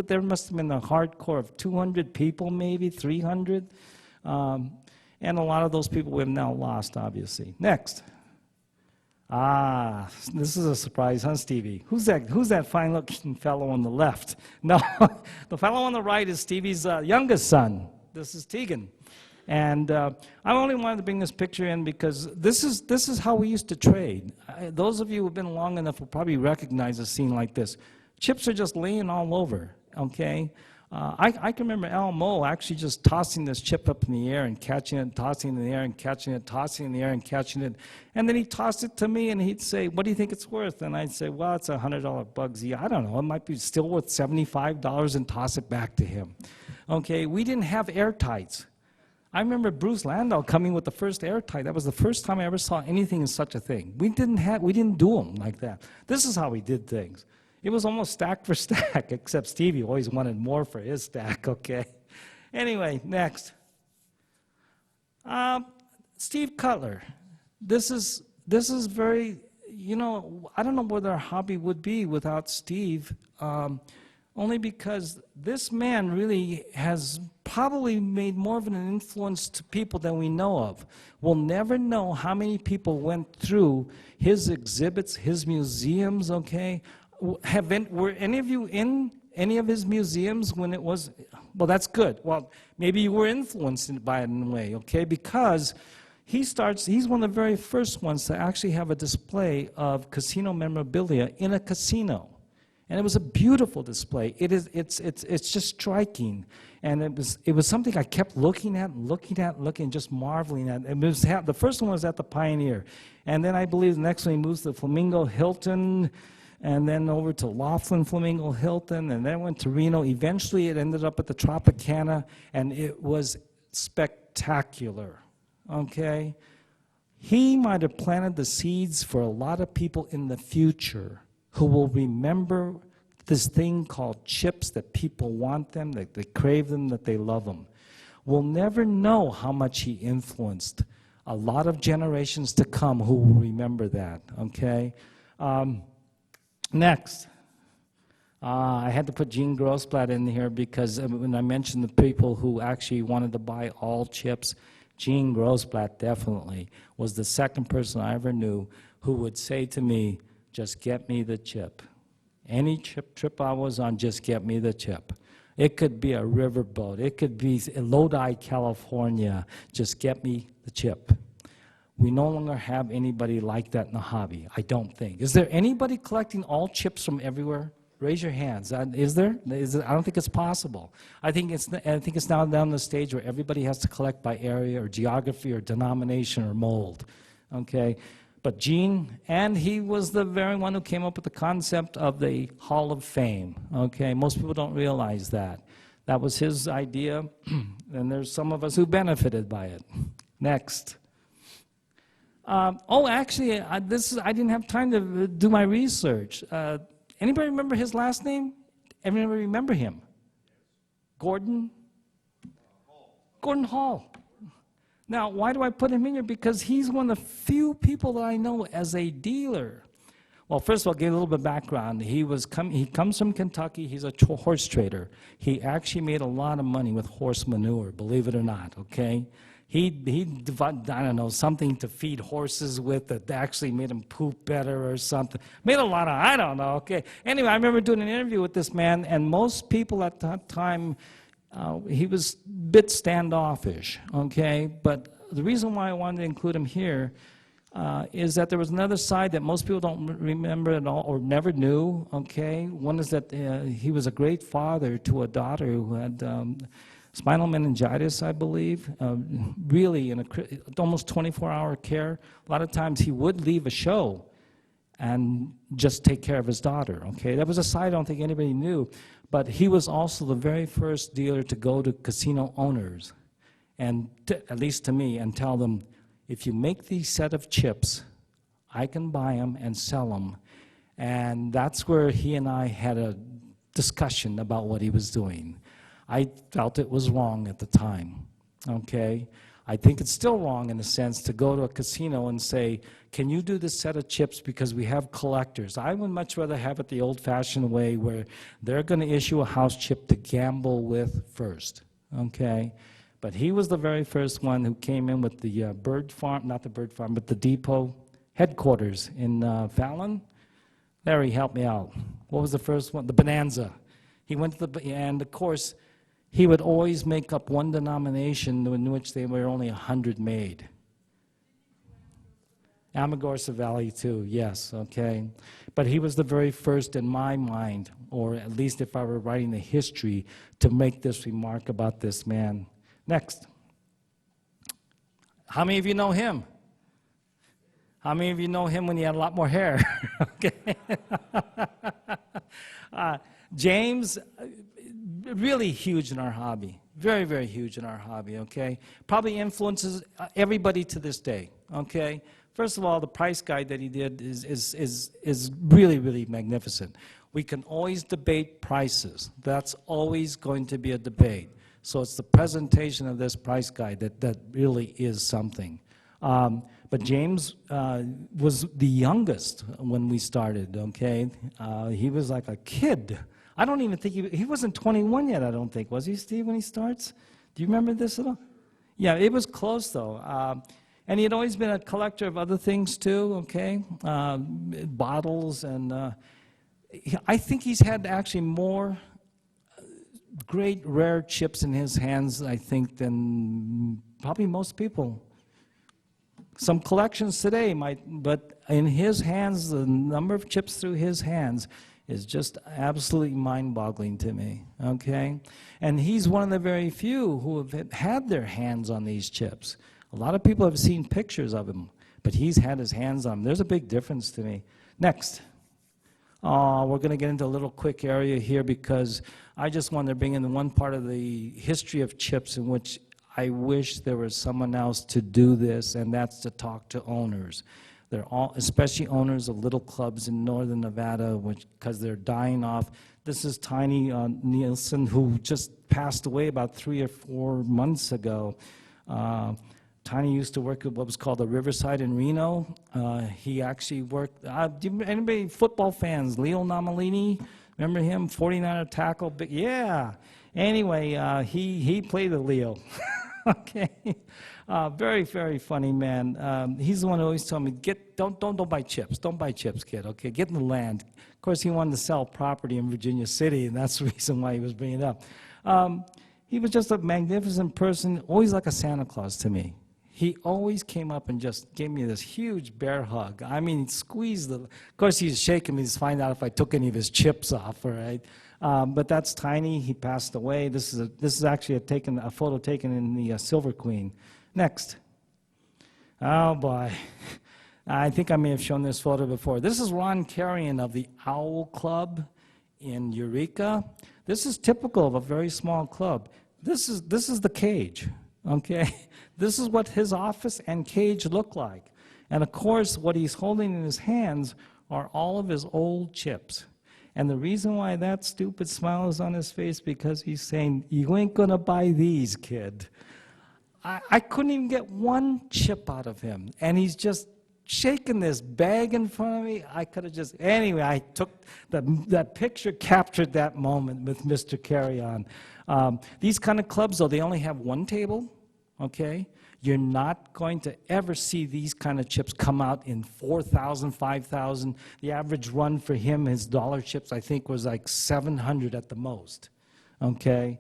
there must have been a hardcore of 200 people, maybe 300. And a lot of those people we have now lost, obviously. Next. This is a surprise, huh, Stevie? Who's that fine-looking fellow on the left? No, the fellow on the right is Stevie's youngest son. This is Tegan. And I only wanted to bring this picture in because this is how we used to trade. Those of you who have been long enough will probably recognize a scene like this. Chips are just laying all over, okay? I can remember Al Moe actually just tossing this chip up in the air and catching it, tossing it in the air and catching it, tossing it in the air and catching it. And then he'd toss it to me and he'd say, "What do you think it's worth?" And I'd say, "Well, it's $100 Bugsy. I don't know. It might be still worth $75," and toss it back to him. Okay, we didn't have airtights. I remember Bruce Landau coming with the first airtight. That was the first time I ever saw anything in such a thing. We didn't do them like that. This is how we did things. It was almost stack for stack, except Stevie always wanted more for his stack, okay? Anyway, next. Steve Cutler. This is very, I don't know what our hobby would be without Steve, only because this man really has probably made more of an influence to people than we know of. We'll never know how many people went through his exhibits, his museums, okay? Were any of you in any of his museums when it was? Well, that's good. Well, maybe you were influenced by it in a way, okay? Because he's one of the very first ones to actually have a display of casino memorabilia in a casino. And it was a beautiful display. It's just striking. And it was something I kept looking at, just marveling at. The first one was at the Pioneer. And then I believe the next one he moves to Flamingo Hilton, and then over to Laughlin Flamingo Hilton, and then went to Reno. Eventually it ended up at the Tropicana, and it was spectacular, okay? He might have planted the seeds for a lot of people in the future who will remember this thing called chips, that people want them, that they crave them, that they love them. We'll never know how much he influenced a lot of generations to come who will remember that, okay? Next. I had to put Gene Grossblatt in here because when I mentioned the people who actually wanted to buy all chips, Gene Grossblatt definitely was the second person I ever knew who would say to me, "Just get me the chip. Any trip I was on, just get me the chip." It could be a riverboat. It could be Lodi, California. Just get me the chip. We no longer have anybody like that in the hobby, I don't think. Is there anybody collecting all chips from everywhere? Raise your hands. Is there? I don't think it's possible. I think it's now down the stage where everybody has to collect by area or geography or denomination or mold. Okay? But Gene, and he was the very one who came up with the concept of the Hall of Fame. Okay? Most people don't realize that. That was his idea, and there's some of us who benefited by it. Next. Actually, I didn't have time to do my research. Anybody remember his last name? Everybody remember him? Gordon? Gordon Hall. Now, why do I put him in here? Because he's one of the few people that I know as a dealer. Well, first of all, give a little bit of background. He comes from Kentucky. He's a horse trader. He actually made a lot of money with horse manure, believe it or not, okay? He I don't know, something to feed horses with that actually made them poop better or something. Made a lot of, I don't know, okay. Anyway, I remember doing an interview with this man, and most people at that time, he was a bit standoffish, okay. But the reason why I wanted to include him here is that there was another side that most people don't remember at all or never knew, okay. One is that he was a great father to a daughter who had spinal meningitis, I believe, really in almost 24-hour care. A lot of times he would leave a show and just take care of his daughter, okay? That was a side I don't think anybody knew, but he was also the very first dealer to go to casino owners, and at least to me, and tell them, if you make these set of chips, I can buy them and sell them. And that's where he and I had a discussion about what he was doing. I felt it was wrong at the time, okay? I think it's still wrong in a sense to go to a casino and say, can you do this set of chips because we have collectors? I would much rather have it the old-fashioned way where they're going to issue a house chip to gamble with first, okay? But he was the very first one who came in with the bird farm, not the bird farm, but the depot headquarters in Fallon. There, he helped me out. What was the first one? The Bonanza. He went to the, and of course, he would always make up one denomination in which there were only 100 made. Amargosa Valley too, yes, okay. But he was the very first in my mind, or at least if I were writing the history, to make this remark about this man. Next. How many of you know him? How many of you know him when he had a lot more hair? Okay. James, really huge in our hobby. Very, very huge in our hobby, okay? Probably influences everybody to this day, okay? First of all, the price guide that he did is really, really magnificent. We can always debate prices. That's always going to be a debate. So it's the presentation of this price guide that really is something. But James was the youngest when we started, okay? He was like a kid. I don't even think he wasn't 21 yet, I don't think. Was he, Steve, when he starts? Do you remember this at all? Yeah, it was close, though. And he had always been a collector of other things, too, okay? Bottles, and I think he's had actually more great rare chips in his hands, I think, than probably most people. Some collections today might, but in his hands, the number of chips through his hands is just absolutely mind-boggling to me, okay? And he's one of the very few who have had their hands on these chips. A lot of people have seen pictures of him, but he's had his hands on them. There's a big difference to me. Next. We're going to get into a little quick area here because I just wanted to bring in the one part of the history of chips in which I wish there was someone else to do this, and that's to talk to owners. They're all, especially owners of little clubs in northern Nevada, because they're dying off. This is Tiny Nielsen, who just passed away about 3 or 4 months ago. Tiny used to work at what was called the Riverside in Reno. He actually worked, anybody football fans, Leo Nomalini, remember him, 49er tackle, yeah. Anyway, he played the Leo. Okay, very, very funny man. He's the one who always told me, don't buy chips. Don't buy chips, kid, okay? Get in the land. Of course, he wanted to sell property in Virginia City, and that's the reason why he was bringing it up. He was just a magnificent person, always like a Santa Claus to me. He always came up and just gave me this huge bear hug. I mean, squeezed the, of course, he's shaking me to find out if I took any of his chips off, all right? But that's Tiny. He passed away. This is actually a photo taken in the Silver Queen. Next. Oh, boy. I think I may have shown this photo before. This is Ron Carrion of the Owl Club in Eureka. This is typical of a very small club. This is the cage, okay? This is what his office and cage look like. And, of course, what he's holding in his hands are all of his old chips. And the reason why that stupid smile is on his face, because he's saying, you ain't gonna buy these, kid. I couldn't even get one chip out of him. And he's just shaking this bag in front of me. I could have just, anyway, I took, that picture captured that moment with Mr. Carry-On. These kind of clubs, though, they only have one table, okay? You're not going to ever see these kind of chips come out in 4,000, 5,000. The average run for him, his dollar chips, I think, was like 700 at the most, okay?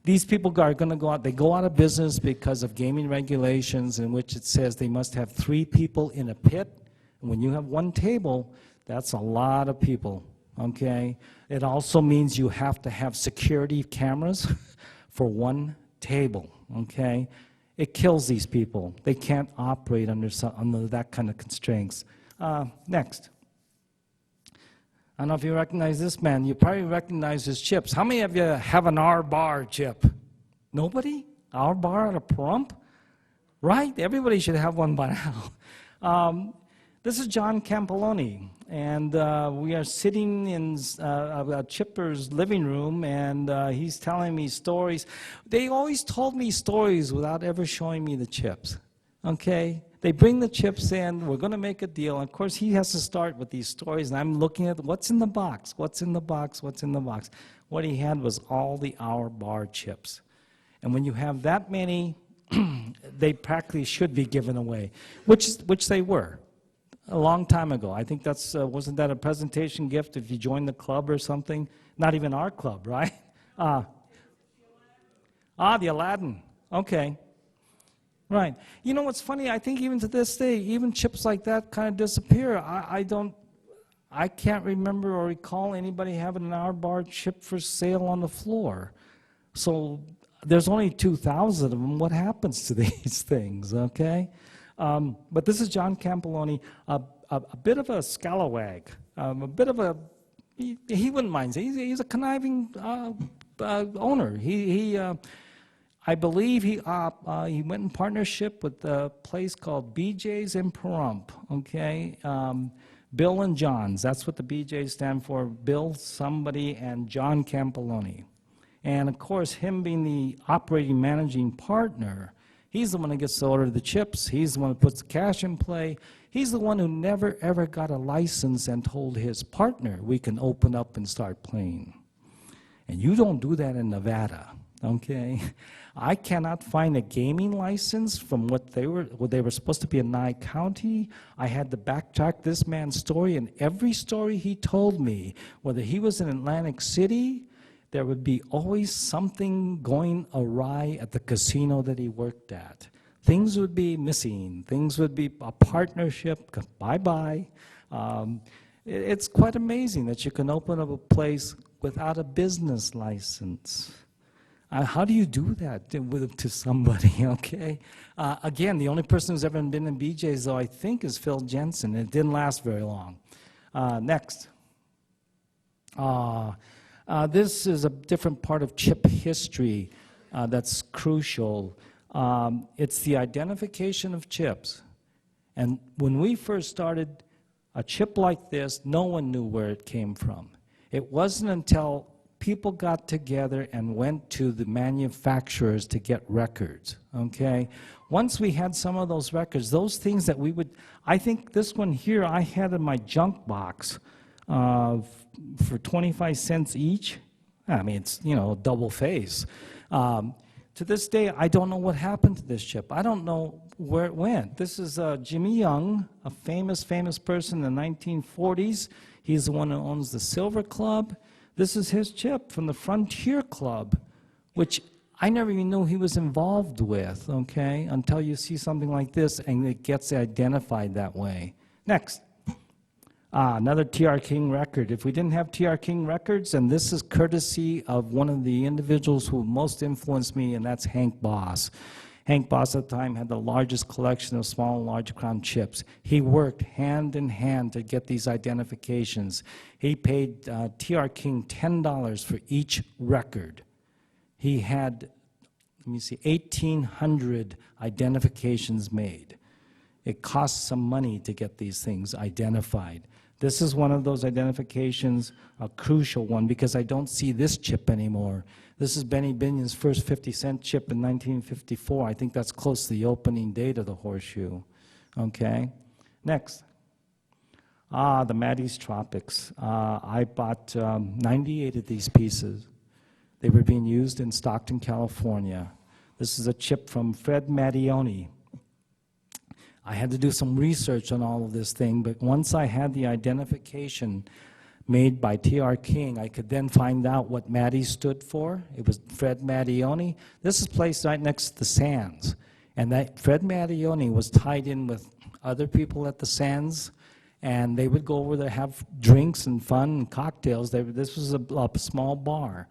These people are going to go out. They go out of business because of gaming regulations in which it says they must have 3 people in a pit. And when you have one table, that's a lot of people, okay? It also means you have to have security cameras for one table, okay? It kills these people. They can't operate under that kind of constraints. Next. I don't know if you recognize this man. You probably recognize his chips. How many of you have an R-bar chip? Nobody? R-bar at a Pahrump? Right? Everybody should have one by now. This is John Campoloni, and we are sitting in Chipper's living room, and he's telling me stories. They always told me stories without ever showing me the chips, okay? They bring the chips in, we're going to make a deal, and of course he has to start with these stories, and I'm looking at what's in the box, what's in the box, what's in the box. What he had was all the R-bar chips. And when you have that many, they practically should be given away, which they were a long time ago. I think that's, wasn't that a presentation gift if you joined the club or something? Not even our club, right? The Aladdin, okay. Right. You know what's funny? I think even to this day, even chips like that kind of disappear. I can't remember or recall anybody having an R-bar chip for sale on the floor. So there's only 2,000 of them. What happens to these things, okay? But this is John Campoloni, a bit of a scalawag, a bit of a, he wouldn't mind. He's a conniving owner. I believe he went in partnership with a place called BJ's in Pahrump, okay? Bill and John's, that's what the BJ's stand for, Bill somebody and John Campoloni. And of course, him being the operating managing partner, he's the one that gets to order the chips, he's the one who puts the cash in play, he's the one who never ever got a license and told his partner, we can open up and start playing. And you don't do that in Nevada, okay? I cannot find a gaming license from what they were supposed to be in Nye County. I had to backtrack this man's story, and every story he told me, whether he was in Atlantic City, there would be always something going awry at the casino that he worked at. Things would be missing. Things would be a partnership, bye-bye. It's quite amazing that you can open up a place without a business license. How do you do that to somebody, okay? Again, the only person who's ever been in BJ's, though, I think, is Phil Jensen. It didn't last very long. Next. This is a different part of chip history that's crucial. It's the identification of chips. And when we first started, a chip like this, no one knew where it came from. It wasn't until people got together and went to the manufacturers to get records, okay? Once we had some of those records, those things that we would, I think this one here I had in my junk box for 25 cents each. I mean, it's, you know, double face. To this day, I don't know what happened to this chip. I don't know where it went. This is Jimmy Young, a famous person in the 1940s. He's the one who owns the Silver Club. This is his chip from the Frontier Club, which I never even knew he was involved with, okay, until you see something like this and it gets identified that way. Next. Another T.R. King record. If we didn't have T.R. King records, and this is courtesy of one of the individuals who most influenced me, and that's Hank Boss. Hank Boss at the time had the largest collection of small and large crown chips. He worked hand in hand to get these identifications. He paid T.R. King $10 for each record. He had, let me see, 1,800 identifications made. It costs some money to get these things identified. This is one of those identifications, a crucial one, because I don't see this chip anymore. This is Benny Binion's first 50-cent chip in 1954. I think that's close to the opening date of the horseshoe. Okay, next. The Maddie's Tropics. I bought 98 of these pieces. They were being used in Stockton, California. This is a chip from Fred Mattioni. I had to do some research on all of this thing, but once I had the identification made by T.R. King, I could then find out what Matty stood for. It was Fred Mattioni. This is placed right next to the Sands, and that Fred Mattioni was tied in with other people at the Sands, and they would go over there, have drinks and fun and cocktails. This was a small bar.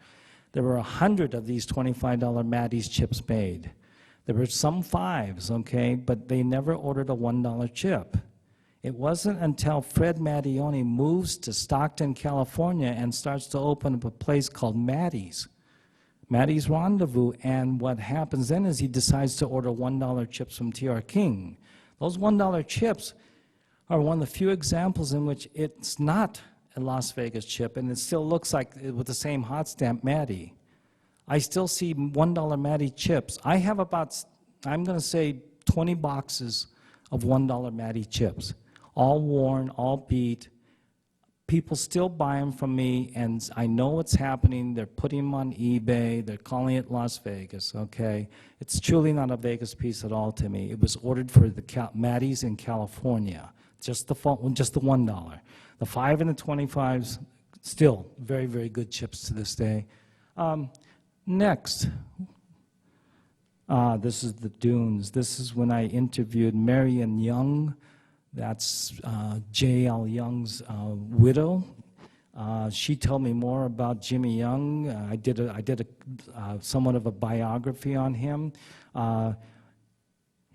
There were 100 of these $25 Maddie's chips made. There were some 5s, okay, but they never ordered a $1 chip. It wasn't until Fred Mattioni moves to Stockton, California, and starts to open up a place called Maddie's Rendezvous, and what happens then is he decides to order $1 chips from T.R. King. Those $1 chips are one of the few examples in which it's not a Las Vegas chip, and it still looks like it with the same hot stamp Maddie. I still see $1 Maddie chips. I have about, I'm going to say, 20 boxes of $1 Maddie chips, all worn, all beat. People still buy them from me, and I know what's happening. They're putting them on eBay. They're calling it Las Vegas, okay? It's truly not a Vegas piece at all to me. It was ordered for the Maddie's in California, just the $1. The 5 and the 25s, still very, very good chips to this day. Next, this is the Dunes. This is when I interviewed Marion Young. That's J.L. Young's widow. She told me more about Jimmy Young. I did a somewhat of a biography on him.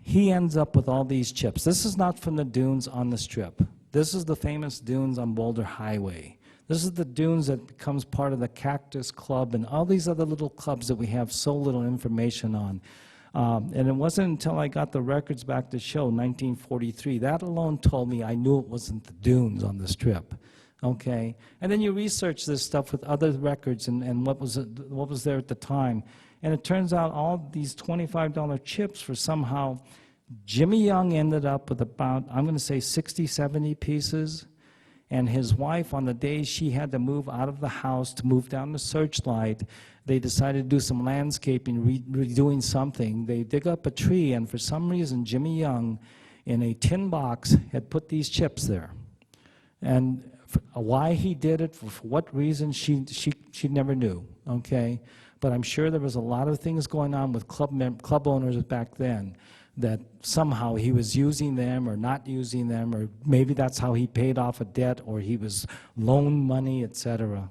He ends up with all these chips. This is not from the dunes on the Strip. This is the famous dunes on Boulder Highway. This is the dunes that becomes part of the Cactus Club and all these other little clubs that we have so little information on. And it wasn't until I got the records back to show, 1943, that alone told me I knew it wasn't the dunes on the Strip. Okay? And then you research this stuff with other records and what was there at the time. And it turns out all these $25 chips for somehow, Jimmy Young ended up with about, I'm going to say 60, 70 pieces. And his wife, on the day she had to move out of the house to move down the Searchlight, they decided to do some landscaping, redoing something. They dig up a tree, and for some reason, Jimmy Young, in a tin box, had put these chips there. And why he did it, for what reason, she never knew, okay? But I'm sure there was a lot of things going on with club owners back then, that somehow he was using them or not using them, or maybe that's how he paid off a debt, or he was loaned money, etc.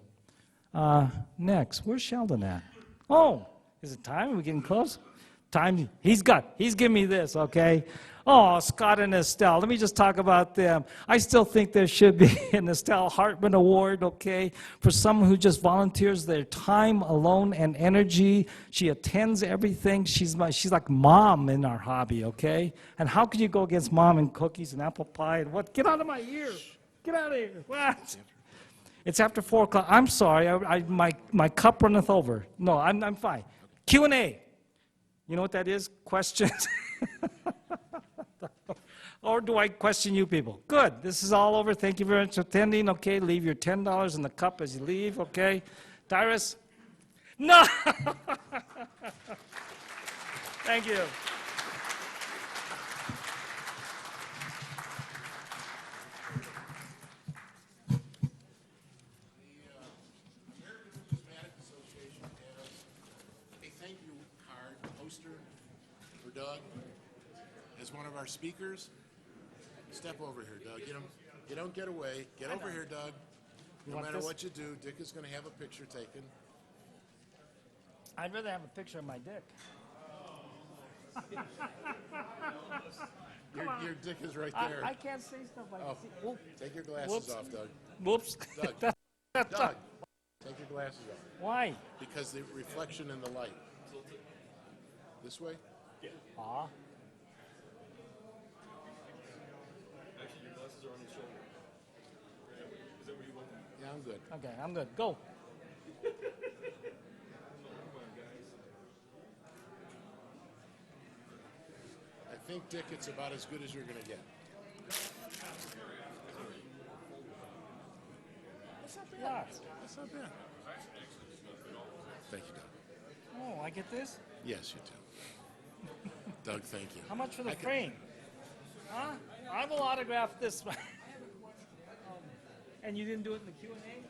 Next, where's Sheldon at? Oh, is it time? Are we getting close? Time, he's giving me this, okay? Oh, Scott and Estelle, let me just talk about them. I still think there should be an Estelle Hartman Award, okay, for someone who just volunteers their time alone and energy. She attends everything. She's like mom in our hobby, okay? And how could you go against mom and cookies and apple pie and what? Get out of my ear. Get out of here. What? It's after 4 o'clock. I'm sorry. My cup runneth over. No, I'm fine. Q&A. You know what that is? Questions? Or do I question you people? Good. This is all over. Thank you very much for attending. Okay, leave your $10 in the cup as you leave. Okay. Tyrus? No! Thank you. Doug, as one of our speakers. Step over here, Doug. You don't get away. Get over here, Doug. No matter what you do, Dick is going to have a picture taken. I'd rather have a picture of my dick. Your dick is right there. I can't say stuff like Oh, this. take your glasses Whoops. off, Doug. Whoops. Doug, Doug, take your glasses off. Why? Because the reflection in the light. This way? Aw. Actually, your glasses are on his shoulder. Is that where you want them? Yeah, I'm good. Okay, I'm good. Go. I think, Dick, it's about as good as you're going to get. That's not bad. That's not bad. Thank you, Doug. Oh, I get this? Yes, you do. Doug, thank you. How much for the frame? Huh? I will autograph this one. And you didn't do it in the Q&A?